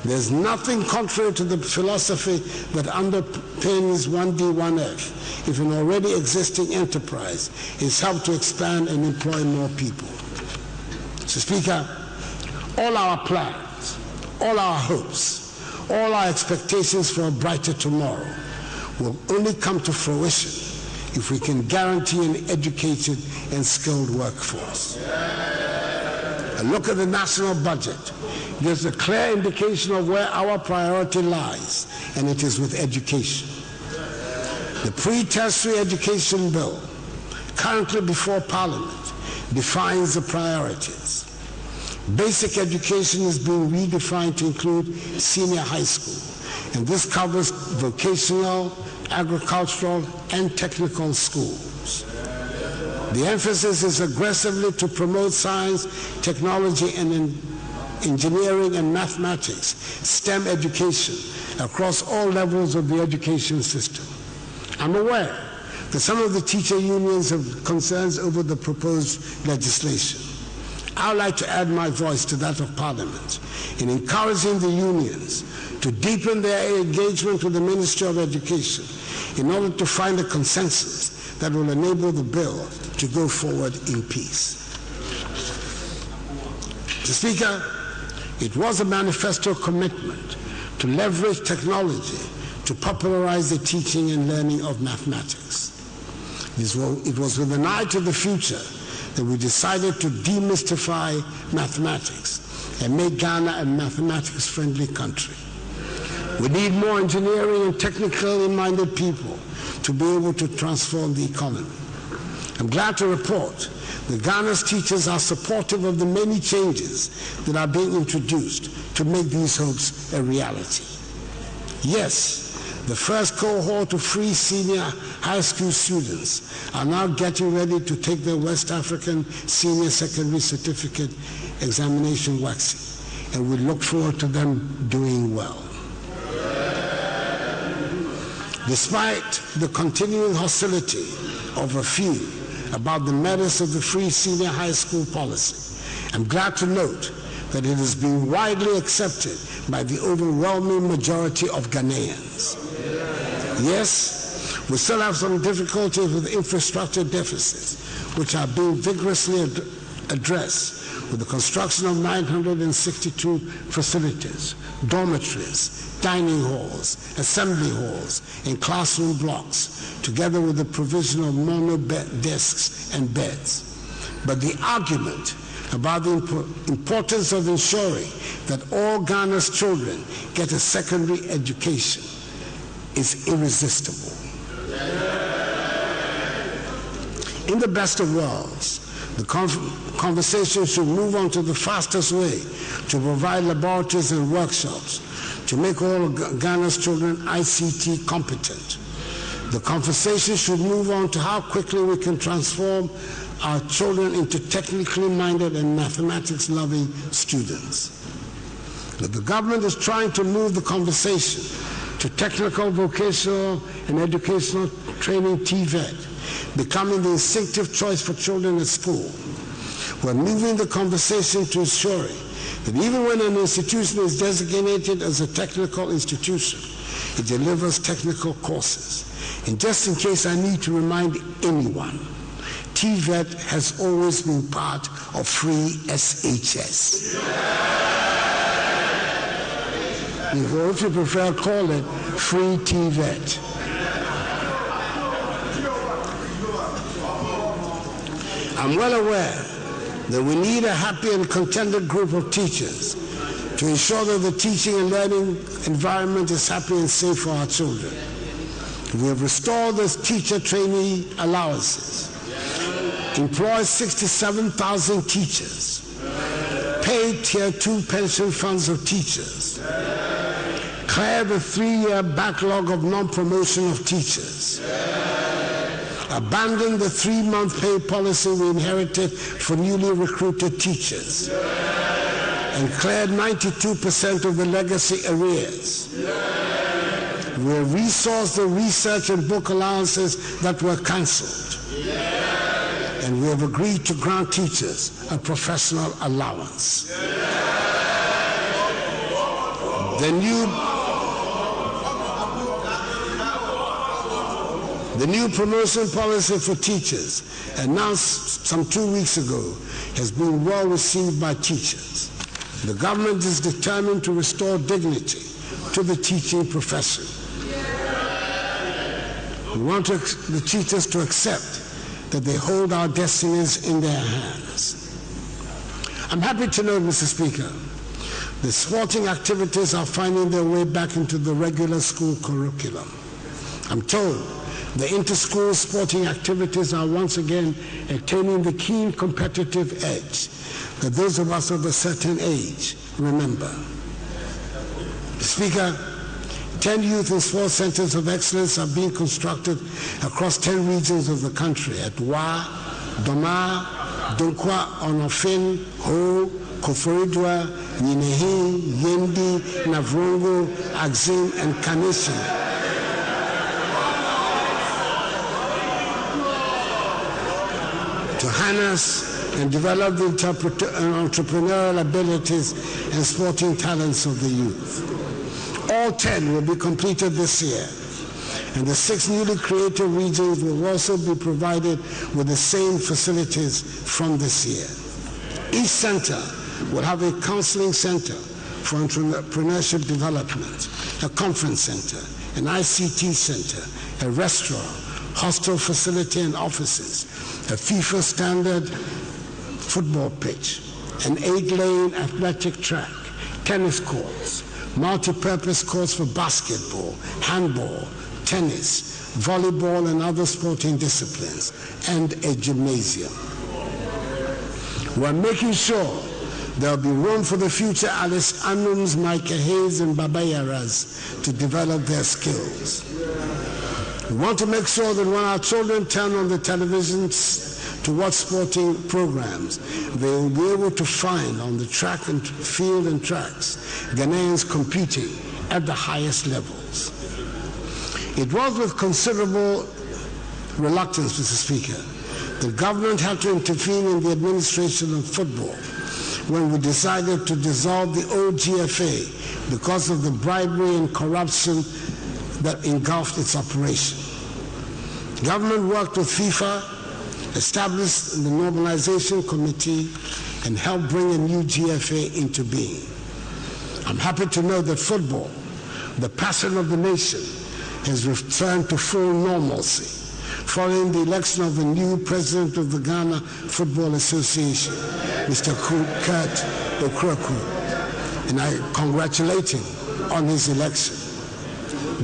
There's nothing contrary to the philosophy that underpins 1D1F if an already existing enterprise is helped to expand and employ more people. So, Speaker, all our plans, all our hopes, all our expectations for a brighter tomorrow will only come to fruition if we can guarantee an educated and skilled workforce. A look at the national budget gives a clear indication of where our priority lies, and it is with education. The pre-tertiary education bill, currently before Parliament, defines the priorities. Basic education is being redefined to include senior high school, and this covers vocational, agricultural, and technical schools. The emphasis is aggressively to promote science, technology, and engineering and mathematics, STEM education, across all levels of the education system. I'm aware that some of the teacher unions have concerns over the proposed legislation. I would like to add my voice to that of Parliament in encouraging the unions to deepen their engagement with the Ministry of Education in order to find a consensus that will enable the bill to go forward in peace. Mr. Speaker, it was a manifesto commitment to leverage technology to popularize the teaching and learning of mathematics. It was with an eye to the future that we decided to demystify mathematics and make Ghana a mathematics-friendly country. We need more engineering and technically minded people to be able to transform the economy. I'm glad to report that Ghana's teachers are supportive of the many changes that are being introduced to make these hopes a reality. Yes, the first cohort of free senior high school students are now getting ready to take their West African Senior Secondary Certificate examination waxing, and we look forward to them doing well. Despite the continuing hostility of a few about the merits of the free senior high school policy, I'm glad to note that it has been widely accepted by the overwhelming majority of Ghanaians. Yes, we still have some difficulties with infrastructure deficits, which are being vigorously addressed with the construction of 962 facilities, dormitories, dining halls, assembly halls, and classroom blocks, together with the provision of mono desks and beds. But the argument about the importance of ensuring that all Ghana's children get a secondary education is irresistible. In the best of worlds, the conversation should move on to the fastest way to provide laboratories and workshops to make all Ghana's children ICT competent. The conversation should move on to how quickly we can transform our children into technically minded and mathematics-loving students. But the government is trying to move the conversation to technical, vocational, and educational training TVET, becoming the instinctive choice for children at school. We're moving the conversation to ensuring that even when an institution is designated as a technical institution, it delivers technical courses. And just in case I need to remind anyone, TVET has always been part of free SHS. Or if you prefer, call it free TVET. I'm well aware that we need a happy and contented group of teachers to ensure that the teaching and learning environment is happy and safe for our children. We have restored the teacher trainee allowances, employed 67,000 teachers, paid Tier 2 pension funds of teachers, cleared the 3-year backlog of non-promotion of teachers, abandoned the 3-month pay policy we inherited for newly recruited teachers, and cleared 92% of the legacy arrears. We have resourced the research and book allowances that were cancelled. And we have agreed to grant teachers a professional allowance. The new promotion policy for teachers, announced some 2 weeks ago, has been well received by teachers. The government is determined to restore dignity to the teaching profession. We want the teachers to accept that they hold our destinies in their hands. I'm happy to note, Mr. Speaker, the sporting activities are finding their way back into the regular school curriculum. I'm told the inter-school sporting activities are once again attaining the keen competitive edge that those of us of a certain age remember. Speaker, 10 youth and sports centers of excellence are being constructed across 10 regions of the country at Wa, Doma, Donkwa, Onofin, Ho, Koforidua, Ninehi, Yendi, Navrongo, Axim, and Kaneshie. To harness and develop the entrepreneurial abilities and sporting talents of the youth. All 10 will be completed this year, and the 6 newly created regions will also be provided with the same facilities from this year. Each center will have a counseling center for entrepreneurship development, a conference center, an ICT center, a restaurant, hostel facility and offices, a FIFA standard football pitch, an 8-lane athletic track, tennis courts, multi-purpose courts for basketball, handball, tennis, volleyball, and other sporting disciplines, and a gymnasium. We're making sure there'll be room for the future Alice Anums, Micah Hayes, and Baba Yaras to develop their skills. We want to make sure that when our children turn on the televisions to watch sporting programs, they will be able to find on the track and field and tracks Ghanaians competing at the highest levels. It was with considerable reluctance, Mr. Speaker, the government had to intervene in the administration of football when we decided to dissolve the old GFA because of the bribery and corruption that engulfed its operation. Government worked with FIFA, established the Normalization Committee, and helped bring a new GFA into being. I'm happy to know that football, the passion of the nation, has returned to full normalcy, following the election of the new president of the Ghana Football Association, Mr. Kurt Okraku, and I congratulate him on his election.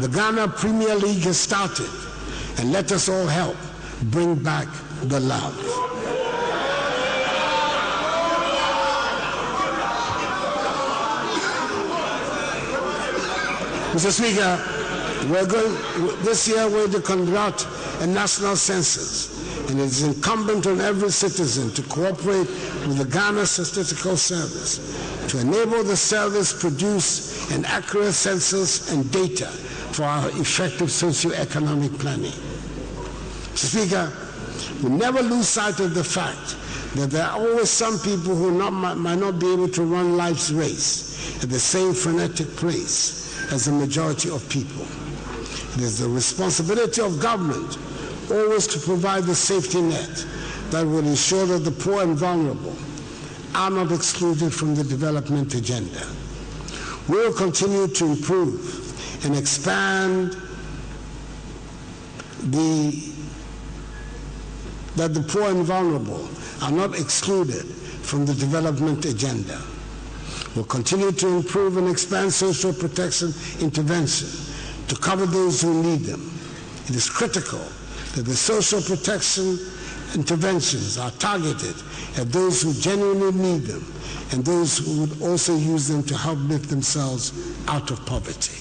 The Ghana Premier League has started, and let us all help bring back the love. Mr. Speaker, this year we're going to conduct a national census, and it is incumbent on every citizen to cooperate with the Ghana Statistical Service to enable the service produce an accurate census and data for our effective socio-economic planning. Mr. Speaker, we never lose sight of the fact that there are always some people who might not be able to run life's race at the same frenetic pace as the majority of people. It is the responsibility of government always to provide the safety net that will ensure that the poor and vulnerable are not excluded from the development agenda. We will continue to improve and expand that the poor and vulnerable are not excluded from the development agenda. We'll continue to improve and expand social protection intervention to cover those who need them. It is critical that the social protection interventions are targeted at those who genuinely need them and those who would also use them to help lift themselves out of poverty.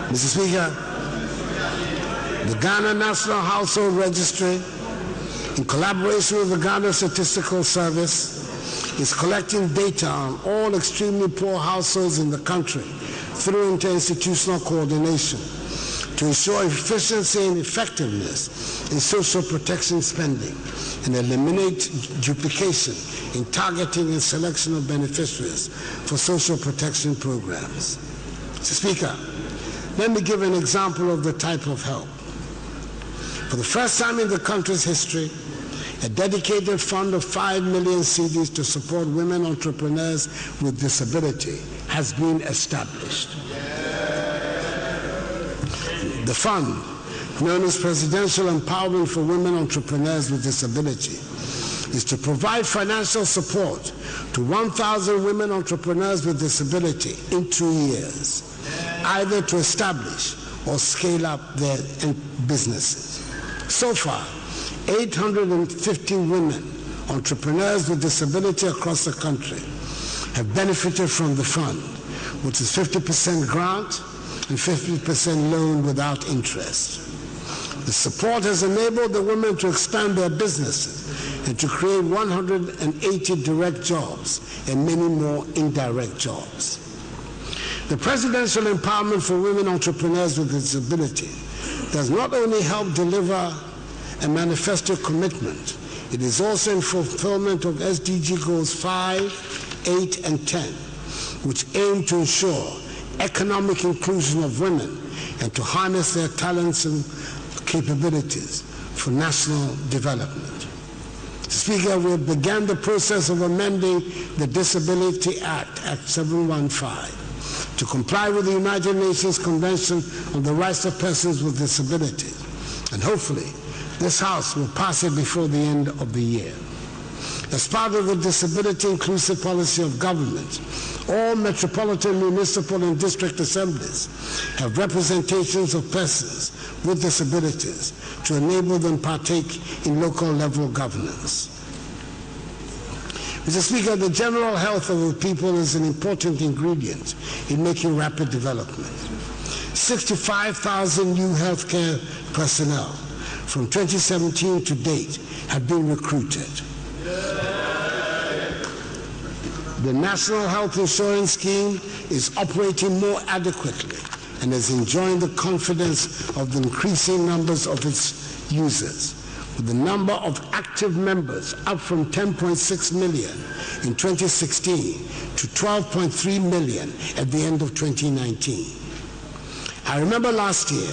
Mr. Speaker, the Ghana National Household Registry, in collaboration with the Ghana Statistical Service, is collecting data on all extremely poor households in the country through interinstitutional coordination to ensure efficiency and effectiveness in social protection spending and eliminate duplication in targeting and selection of beneficiaries for social protection programs. Mr. Speaker, let me give an example of the type of help. For the first time in the country's history, a dedicated fund of 5 million cedis to support women entrepreneurs with disability has been established. The fund, known as Presidential Empowerment for Women Entrepreneurs with Disability, is to provide financial support to 1,000 women entrepreneurs with disability in 2 years, either to establish or scale up their businesses. So far, 850 women entrepreneurs with disability across the country have benefited from the fund, which is 50% grant and 50% loan without interest. The support has enabled the women to expand their businesses and to create 180 direct jobs and many more indirect jobs. The Presidential Empowerment for Women Entrepreneurs with Disability does not only help deliver a manifesto commitment, it is also in fulfillment of SDG Goals 5, 8, and 10, which aim to ensure economic inclusion of women and to harness their talents and capabilities for national development. Speaker, we have begun the process of amending the Disability Act, Act 715, to comply with the United Nations Convention on the Rights of Persons with Disabilities, and hopefully this House will pass it before the end of the year. As part of the disability inclusive policy of government, all metropolitan, municipal, and district assemblies have representations of persons with disabilities to enable them partake in local level governance. Mr. Speaker, the general health of the people is an important ingredient in making rapid development. 65,000 new healthcare personnel from 2017 to date have been recruited. The National Health Insurance Scheme is operating more adequately and is enjoying the confidence of the increasing numbers of its users, with the number of active members up from 10.6 million in 2016 to 12.3 million at the end of 2019. I remember last year,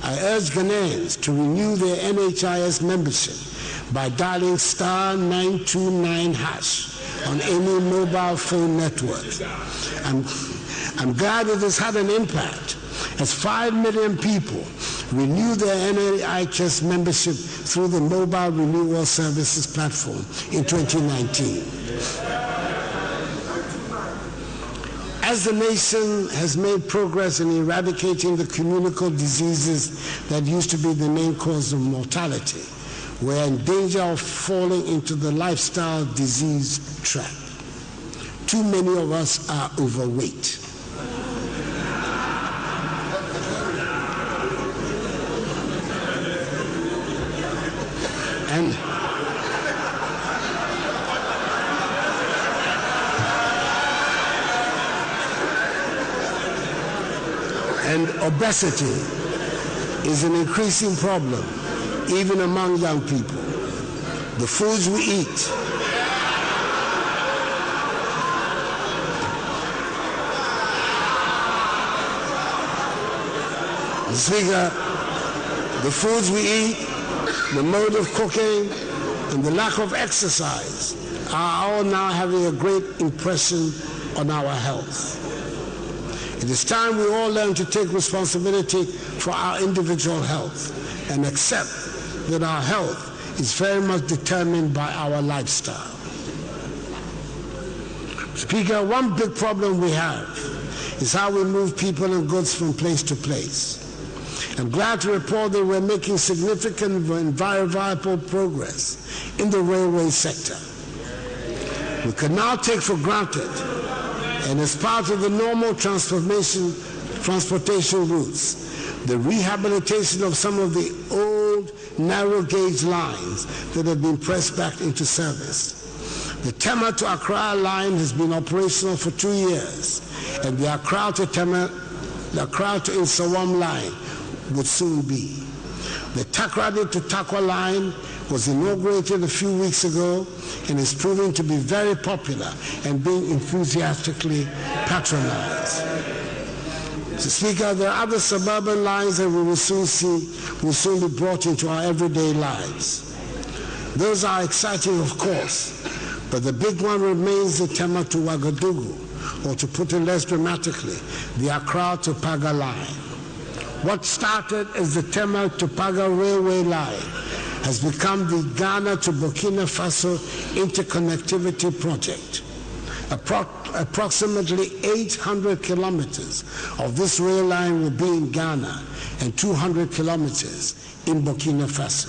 I urged Ghanaians to renew their NHIS membership by dialing *929# on any mobile phone network. I'm glad it has had an impact, as 5 million people renew their NHS membership through the Mobile Renewal Services platform in 2019. As the nation has made progress in eradicating the communicable diseases that used to be the main cause of mortality, we're in danger of falling into the lifestyle disease trap. Too many of us are overweight. And obesity is an increasing problem, even among young people. The foods we eat, Speaker, the foods we eat, the mode of cooking, and the lack of exercise are all now having a great impression on our health. It is time we all learn to take responsibility for our individual health and accept that our health is very much determined by our lifestyle. Speaker, one big problem we have is how we move people and goods from place to place. I'm glad to report that we're making significant and verifiable progress in the railway sector. We can now take for granted, and as part of the normal transportation routes, the rehabilitation of some of the old narrow gauge lines that have been pressed back into service. The Tema to Accra line has been operational for 2 years, and the Accra to Nsawam line would soon be. The Takoradi to Takwa line was inaugurated a few weeks ago and is proving to be very popular and being enthusiastically patronized. Mr. Speaker, there are other suburban lines that we will soon be brought into our everyday lives. Those are exciting, of course, but the big one remains the Tema to Ouagadougou, or to put it less dramatically, the Accra to Paga line. What started as the Tema to Paga railway line has become the Ghana to Burkina Faso interconnectivity project. Approximately 800 kilometers of this rail line will be in Ghana and 200 kilometers in Burkina Faso.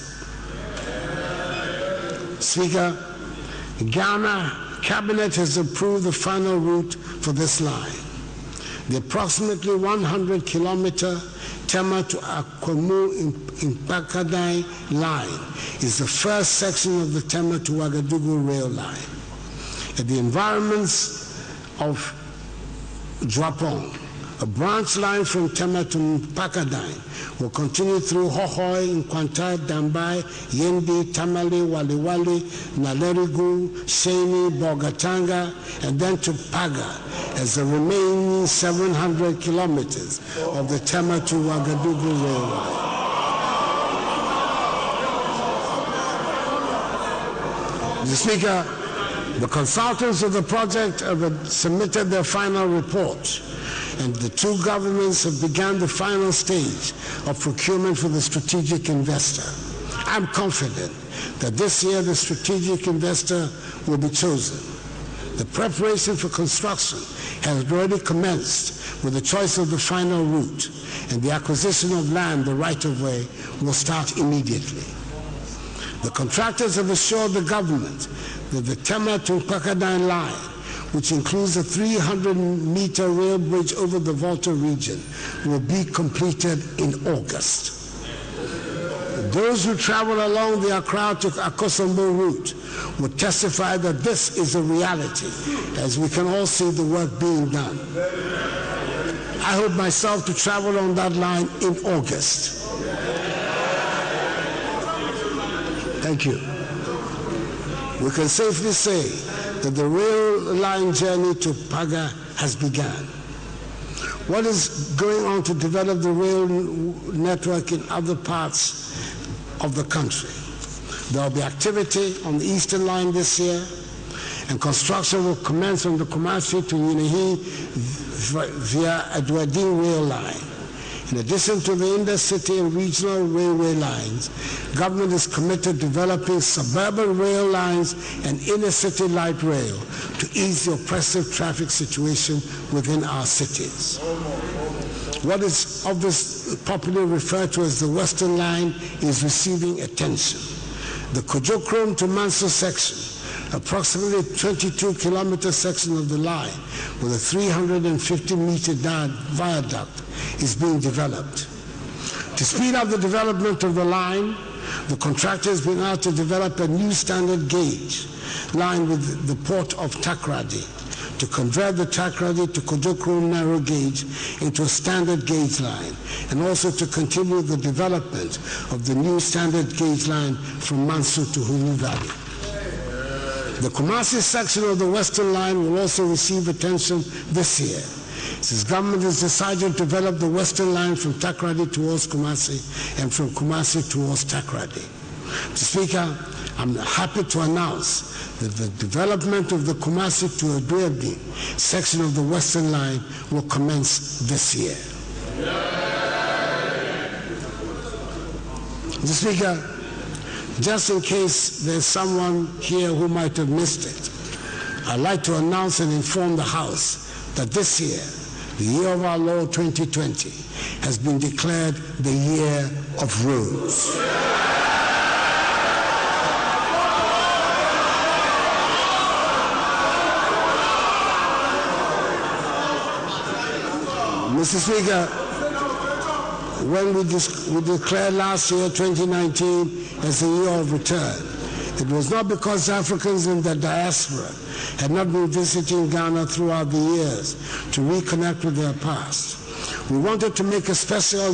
Speaker, Ghana Cabinet has approved the final route for this line. The approximately 100-kilometer Tema to Akwamu in Pakadai line is the first section of the Tema to Ouagadougou rail line. At the environments of Dwapong, a branch line from Tema to Pakadai will continue through Hohoi, Nkwanta, Dambai, Yendi, Tamale, Waliwali, Nalerigu, Sheni, Bogatanga, and then to Paga as the remaining 700 kilometers of the Tema to Ouagadougou railway. Mr. Speaker, the consultants of the project have submitted their final report, and the two governments have begun the final stage of procurement for the strategic investor. I'm confident that this year the strategic investor will be chosen. The preparation for construction has already commenced with the choice of the final route, and the acquisition of land, the right-of-way, will start immediately. The contractors have assured the government that the Tema to Pakadai line, which includes a 300-meter rail bridge over the Volta region, will be completed in August. Those who travel along the Accra to Akosombo route would testify that this is a reality, as we can all see the work being done. I hope myself to travel on that line in August. Thank you. We can safely say that the rail line journey to Paga has begun. What is going on to develop the rail network in other parts of the country? There will be activity on the Eastern Line this year, and construction will commence on the Kumasi to Unihi via Edwardine Rail Line. In addition to the intercity and regional railway lines, government is committed to developing suburban rail lines and inner-city light rail to ease the oppressive traffic situation within our cities. What is obviously popularly referred to as the Western Line is receiving attention. The Kujokrom to Manso section, approximately 22-kilometer section of the line with a 350-meter viaduct, is being developed. To speed up the development of the line, the contractor has been asked to develop a new standard gauge line with the port of Takoradi to convert the Takoradi to Kujokrom narrow gauge into a standard gauge line, and also to continue the development of the new standard gauge line from Manso to Hulu Valley. The Kumasi section of the Western Line will also receive attention this year, since government has decided to develop the Western Line from Takoradi towards Kumasi and from Kumasi towards Takoradi. Mr. Speaker, I'm happy to announce that the development of the Kumasi to Aduabi section of the Western Line will commence this year. Mr. Speaker, just in case there's someone here who might have missed it, I'd like to announce and inform the House that this year, the year of our Lord 2020, has been declared the year of roads. Mr. Speaker, when we declared last year, 2019, as the year of return, it was not because Africans in the diaspora had not been visiting Ghana throughout the years to reconnect with their past. We wanted to make a special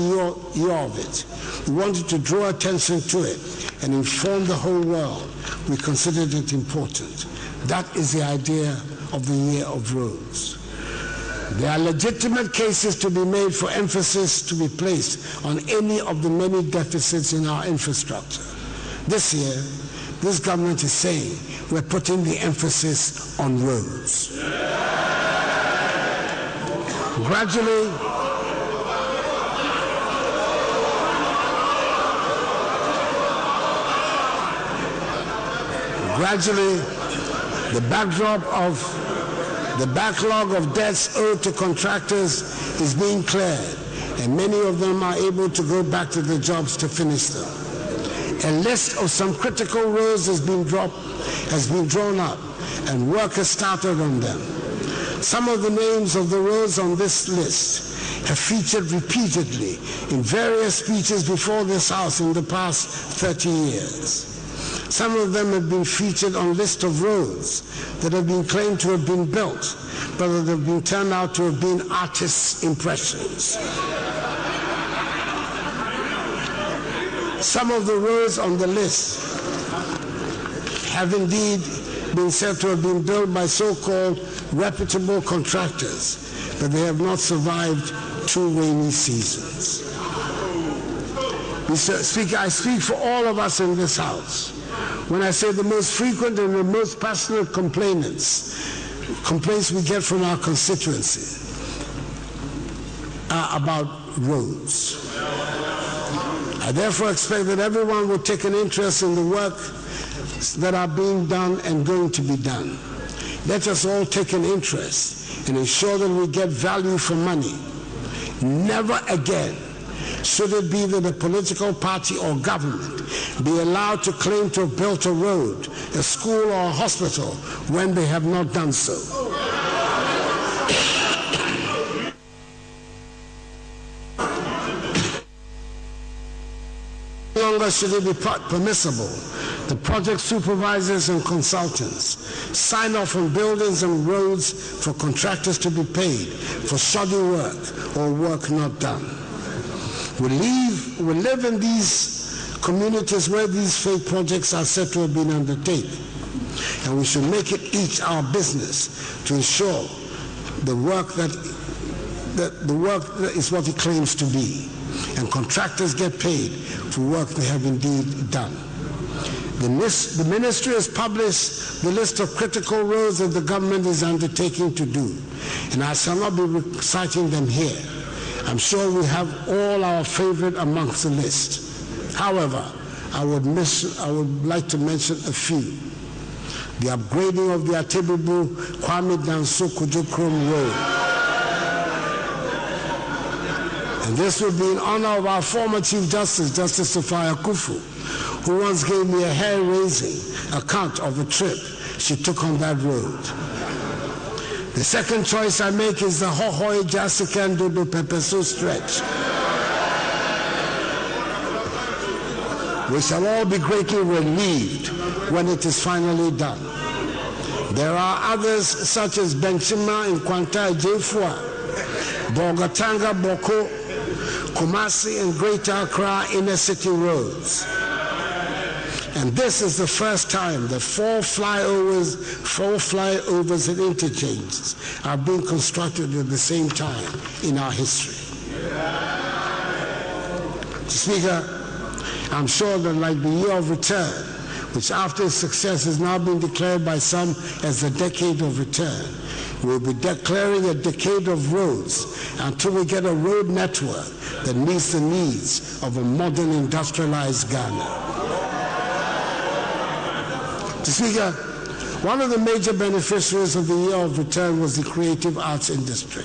year of it. We wanted to draw attention to it and inform the whole world. We considered it important. That is the idea of the year of roads. There are legitimate cases to be made for emphasis to be placed on any of the many deficits in our infrastructure. This year, this government is saying we're putting the emphasis on roads. Gradually, the backlog of debts owed to contractors is being cleared, and many of them are able to go back to their jobs to finish them. A list of some critical roads has been drawn up, and work has started on them. Some of the names of the roads on this list have featured repeatedly in various speeches before this House in the past 30 years. Some of them have been featured on lists of roads that have been claimed to have been built, but that have been turned out to have been artists' impressions. Some of the roads on the list have indeed been said to have been built by so-called reputable contractors, but they have not survived 2 rainy seasons. Mr. Speaker, I speak for all of us in this House when I say the most frequent and the most passionate complaints we get from our constituency are about roads. I therefore expect that everyone will take an interest in the work that are being done and going to be done. Let us all take an interest and ensure that we get value for money. Never again should it be that a political party or government be allowed to claim to have built a road, a school, or a hospital when they have not done so. No longer should it be permissible the project supervisors and consultants sign off on buildings and roads for contractors to be paid for shoddy work or work not done. We live in these communities where these fake projects are said to have been undertaken, and we should make it each our business to ensure the work that the work is what it claims to be, and contractors get paid for work they have indeed done. The ministry has published the list of critical roads that the government is undertaking to do, and I shall not be reciting them here. I'm sure we have all our favorite amongst the list. However, I would like to mention a few. The upgrading of the Atebubu Kwame Danso Kujokrom Road. And this will be in honor of our former Chief Justice, Justice Sophia Kufu, who once gave me a hair-raising account of a trip she took on that road. The second choice I make is the Hohoi Jasikandodo Pepeso stretch. We shall all be greatly relieved when it is finally done. There are others such as Benchima in Kwanta Jefua, Bogatanga Boko, Kumasi and Greater Accra inner city roads. And this is the first time that four flyovers and interchanges are being constructed at the same time in our history. Speaker, I'm sure that like the year of return, which after its success has now been declared by some as the decade of return, we'll be declaring a decade of roads until we get a road network that meets the needs of a modern industrialized Ghana. Speaker, one of the major beneficiaries of the year of return was the creative arts industry.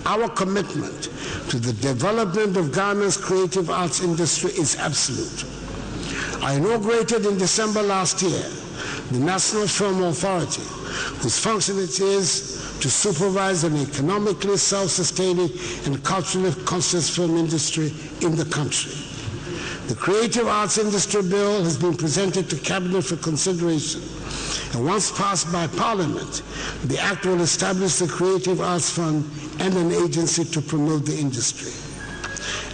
Our commitment to the development of Ghana's creative arts industry is absolute. I inaugurated in December last year the National Film Authority, whose function it is to supervise an economically self-sustaining and culturally conscious film industry in the country. The Creative Arts Industry Bill has been presented to Cabinet for consideration, and once passed by Parliament, the Act will establish the Creative Arts Fund and an agency to promote the industry.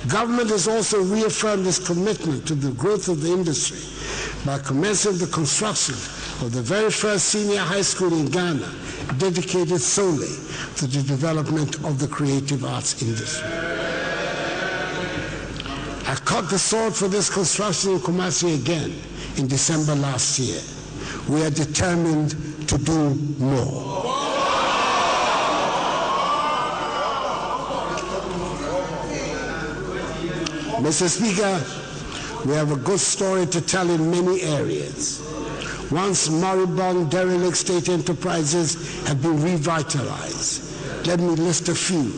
Government has also reaffirmed its commitment to the growth of the industry by commencing the construction of the very first senior high school in Ghana dedicated solely to the development of the creative arts industry. I cut the sword for this construction in Kumasi again in December last year. We are determined to do more. Mr. Speaker, we have a good story to tell in many areas. Once moribund, derelict state enterprises have been revitalized. Let me list a few.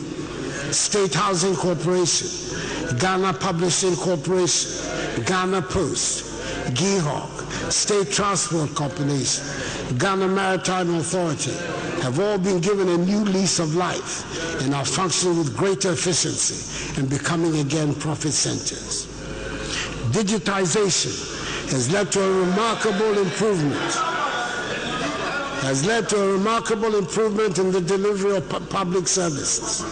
State Housing Corporation, Ghana Publishing Corporation, Ghana Post, GIHOC, State Transport Corporation, Ghana Maritime Authority have all been given a new lease of life and are functioning with greater efficiency and becoming again profit centers. Digitization has led to a remarkable improvement in the delivery of public services.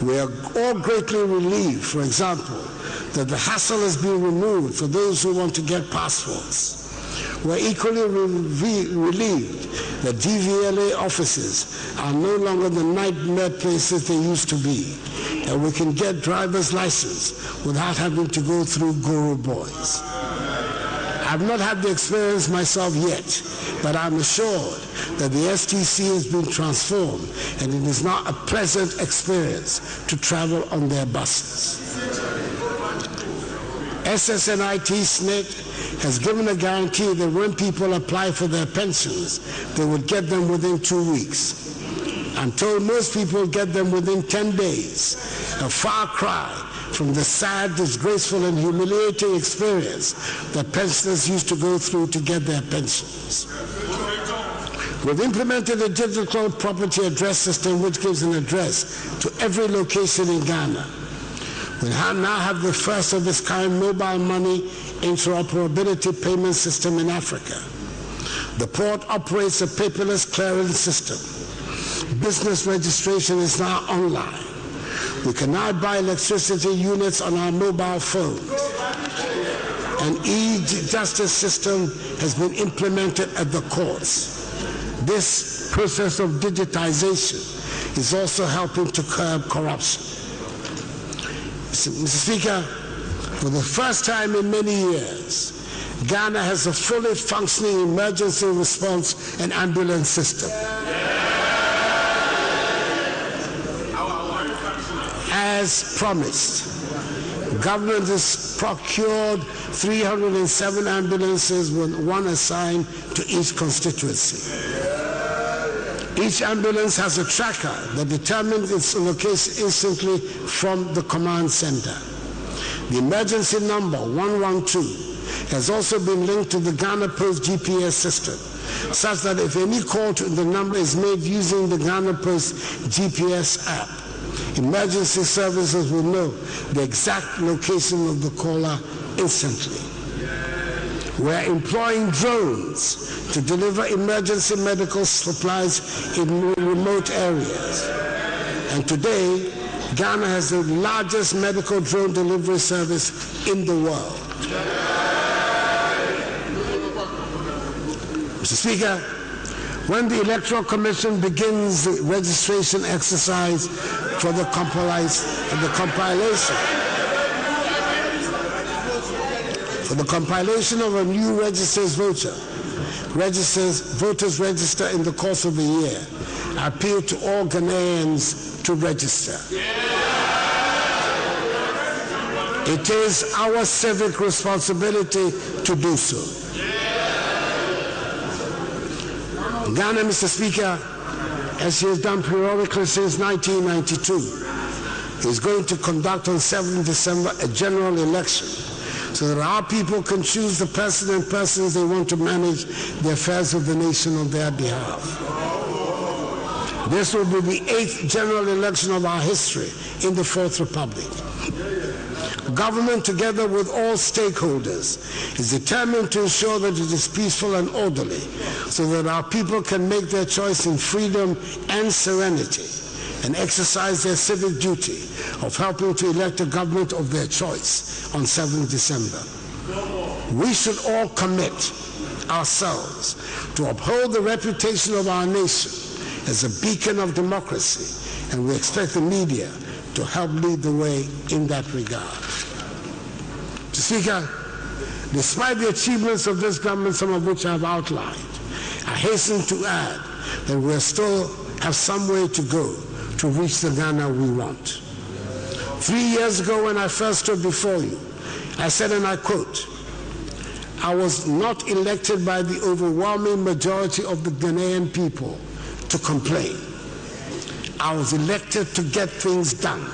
We are all greatly relieved, for example, that the hassle has been removed for those who want to get passports. We're equally relieved that DVLA offices are no longer the nightmare places they used to be, and we can get driver's license without having to go through Guru boys. I've not had the experience myself yet, but I'm assured that the STC has been transformed and it is now a pleasant experience to travel on their buses. SSNIT SNIT has given a guarantee that when people apply for their pensions, they would get them within 2 weeks. I'm told most people get them within 10 days, a far cry from the sad, disgraceful, and humiliating experience that pensioners used to go through to get their pensions. We've implemented a digital property address system which gives an address to every location in Ghana. We now have the first of its kind mobile money interoperability payment system in Africa. The port operates a paperless clearance system. Business registration is now online. We can now buy electricity units on our mobile phone. An e-justice system has been implemented at the courts. This process of digitization is also helping to curb corruption. Mr. Speaker, for the first time in many years, Ghana has a fully functioning emergency response and ambulance system. As promised, government has procured 307 ambulances with one assigned to each constituency. Each ambulance has a tracker that determines its location instantly from the command center. The emergency number 112 has also been linked to the Ghana Post GPS system, such that if any call to the number is made using the Ghana Post GPS app, emergency services will know the exact location of the caller instantly. We're employing drones to deliver emergency medical supplies in remote areas. And today, Ghana has the largest medical drone delivery service in the world. Mr. Speaker, when the Electoral Commission begins the registration exercise for the compilation of a new voters register in the course of the year, I appeal to all Ghanaians to register. It is our civic responsibility to do so. Ghana, Mr. Speaker, as he has done periodically since 1992, is going to conduct on 7th December a general election so that our people can choose the person and persons they want to manage the affairs of the nation on their behalf. This will be the 8th general election of our history in the Fourth Republic. Government, together with all stakeholders, is determined to ensure that it is peaceful and orderly so that our people can make their choice in freedom and serenity and exercise their civic duty of helping to elect a government of their choice on 7th December. We should all commit ourselves to uphold the reputation of our nation as a beacon of democracy, and we expect the media to help lead the way in that regard. Mr. Speaker, despite the achievements of this government, some of which I have outlined, I hasten to add that we still have some way to go to reach the Ghana we want. 3 years ago when I first stood before you, I said, and I quote, I was not elected by the overwhelming majority of the Ghanaian people to complain. I was elected to get things done.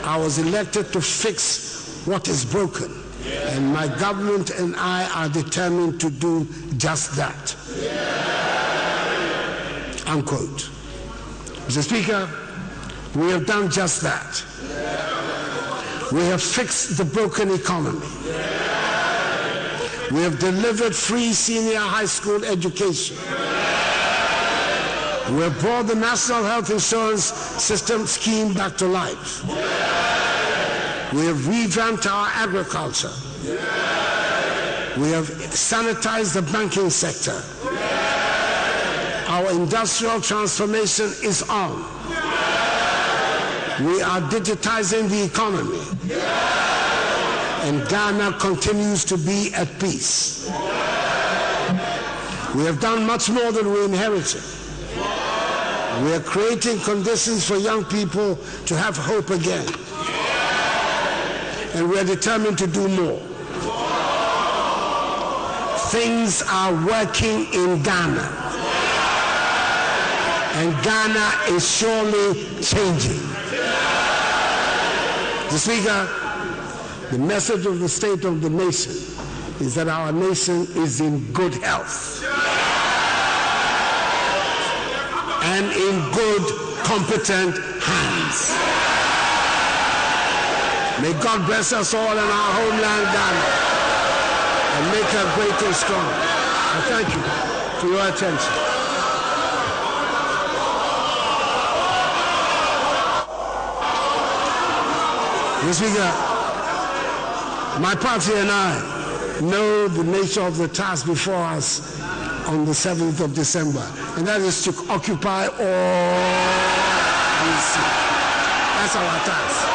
I was elected to fix what is broken. And my government and I are determined to do just that. Unquote. Mr. Speaker, we have done just that. We have fixed the broken economy. We have delivered free senior high school education. We have brought the National Health Insurance System scheme back to life. We have revamped our agriculture. We have sanitized the banking sector. Our industrial transformation is on. We are digitizing the economy. And Ghana continues to be at peace. We have done much more than we inherited. We are creating conditions for young people to have hope again. And we are determined to do more. Things are working in Ghana. And Ghana is surely changing. Mr. Speaker, the message of the state of the nation is that our nation is in good health and in good, competent hands. May God bless us all in our homeland, Ghana, and make her great and strong. I thank you for your attention. Mr. Speaker, my party and I know the nature of the task before us on the 7th of December, and that is to occupy all these seats. That's our task.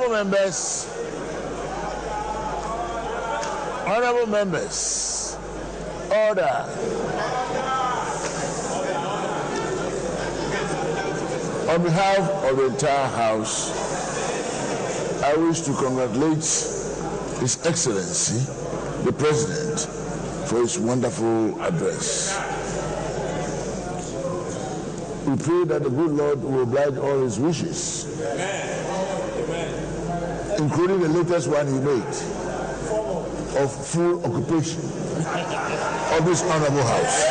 Honorable members, order. On behalf of the entire House, I wish to congratulate His Excellency, the President, for his wonderful address. We pray that the good Lord will oblige all his wishes, including the latest one he made of full occupation of this honorable House.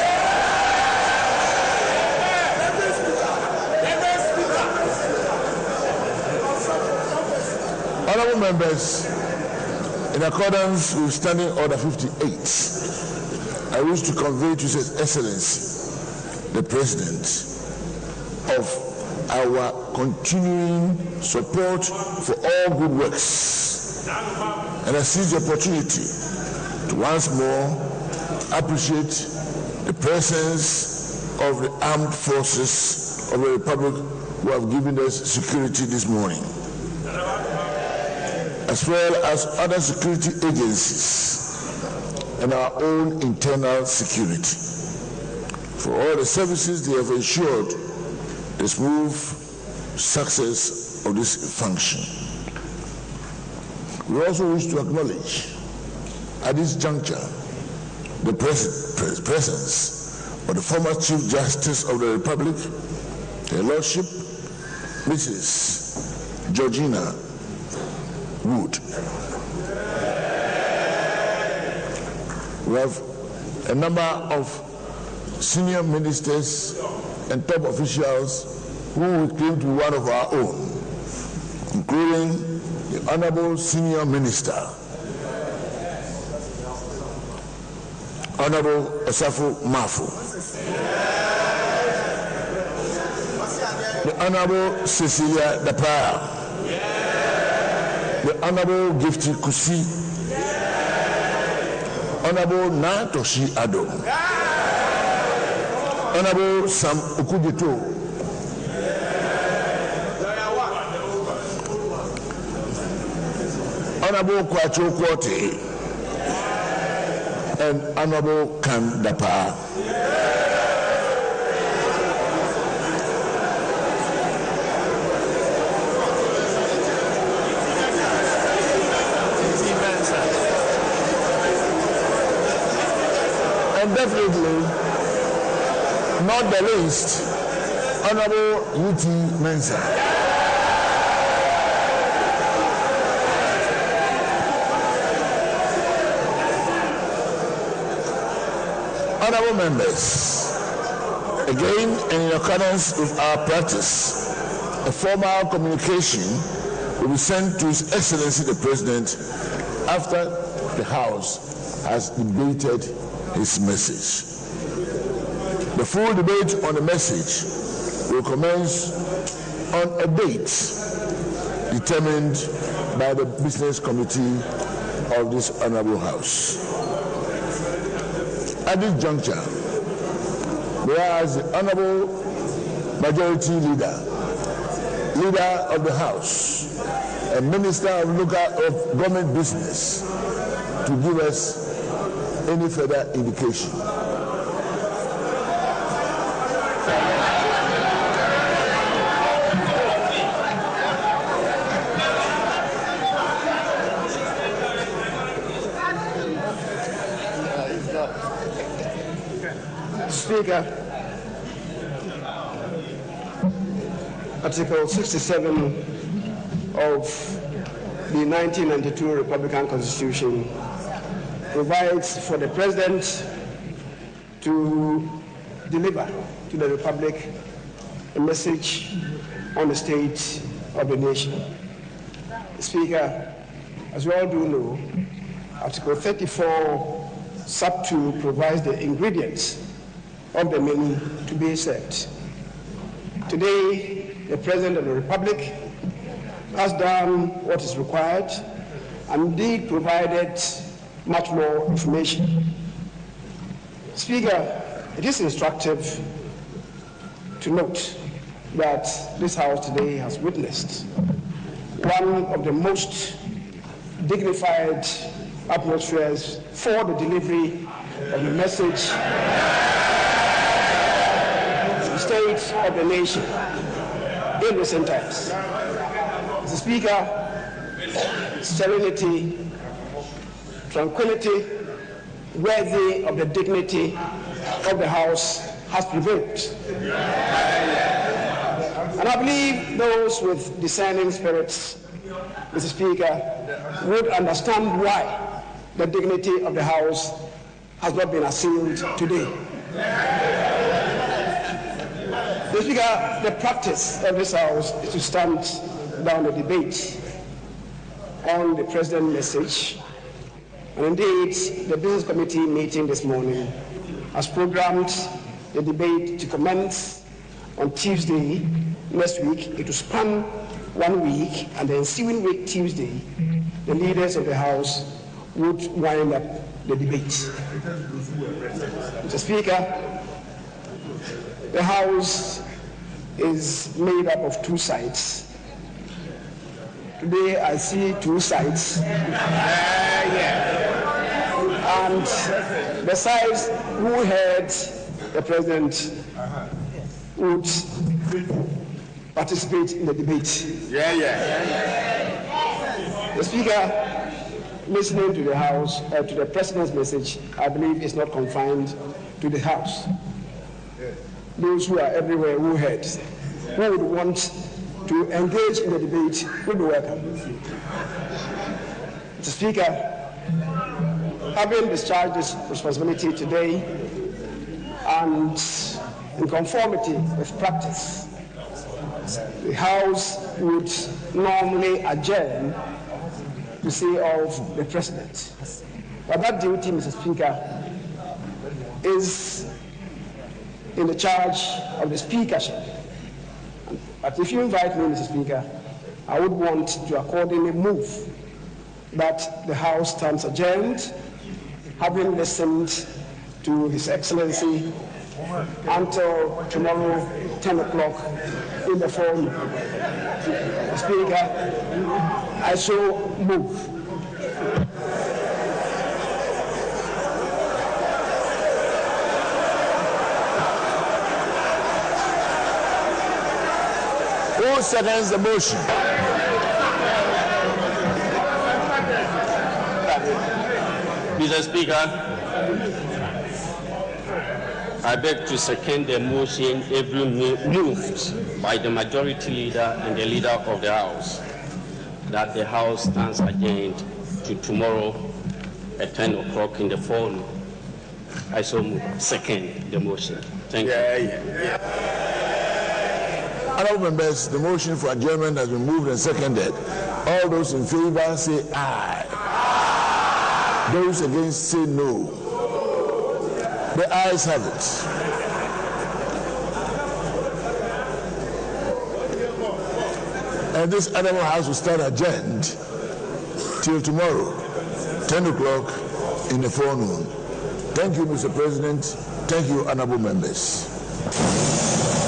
Honorable members, in accordance with Standing Order 58, I wish to convey to His Excellency, the President, of our continuing support for all good works. And I seize the opportunity to once more appreciate the presence of the armed forces of the Republic who have given us security this morning, as well as other security agencies and our own internal security, for all the services they have ensured the smooth success of this function. We also wish to acknowledge at this juncture the presence of the former Chief Justice of the Republic, Her Lordship, Mrs. Georgina Wood. We have a number of senior ministers and top officials who we claim to be one of our own, including the Honorable Senior Minister, Honorable Osafo Mafu, the Honorable Cecilia Dapaya, the Honorable Gifty Kusi, Honorable Natoshi Ado, Honorable Sam Okudito, Honorable Kwacho Kwote, and Honorable Kan Dapa. And definitely, not the least, Honorable U.T. Mensah. Honorable members, again and in accordance with our practice, a formal communication will be sent to His Excellency the President after the House has debated his message. The full debate on the message will commence on a date determined by the Business Committee of this Honorable House. At this juncture, whereas the Honorable Majority Leader of the House, and Minister of Government Business, to give us any further indication. Speaker, Article 67 of the 1992 Republican Constitution provides for the President to deliver to the Republic a message on the state of the nation. Speaker, as we all do know, Article 34, sub 2 provides the ingredients of the menu to be served. Today, the President of the Republic has done what is required and indeed provided much more information. Speaker, it is instructive to note that this House today has witnessed one of the most dignified atmospheres for the delivery of the message to the state of the nation in recent times. Mr. Speaker, serenity, tranquility, worthy of the dignity of the House has prevailed. And I believe those with discerning spirits, Mr. Speaker, would understand why the dignity of the House has not been assailed today. Mr. Speaker, the practice of this House is to stand down the debate on the President's message. And indeed, the Business Committee meeting this morning has programmed the debate to commence on Tuesday next week. It will span 1 week, and the ensuing week, Tuesday, the leaders of the House would wind up the debate. Mr. Speaker, the House is made up of two sides. Today I see two sides. And the sides who heard the President would participate in the debate. The Speaker, listening to the House, to the President's message, I believe is not confined to the House. Those who are everywhere who heard, who would want to engage in the debate will be welcome. Mr. Speaker, having discharged this responsibility today and in conformity with practice, the House would normally adjourn to say of the President. But that duty, Mr. Speaker, is in the charge of the Speakership. But if you invite me, Mr. Speaker, I would want to accordingly move that the House stands adjourned, having listened to His Excellency until tomorrow, 10 o'clock in the forum. Mr. Speaker, I so move. Who seconds the motion? Mr. Speaker, I beg to second the motion every moved by the majority leader and the leader of the House that the House stands adjourned to tomorrow at 10 o'clock in the forenoon. I so second the motion. Thank you. Honourable members, the motion for adjournment has been moved and seconded. All those in favour say aye. Those against say no. The ayes have it. And this Honourable House will stand adjourned till tomorrow, 10 o'clock in the forenoon. Thank you, Mr. President. Thank you, honourable members.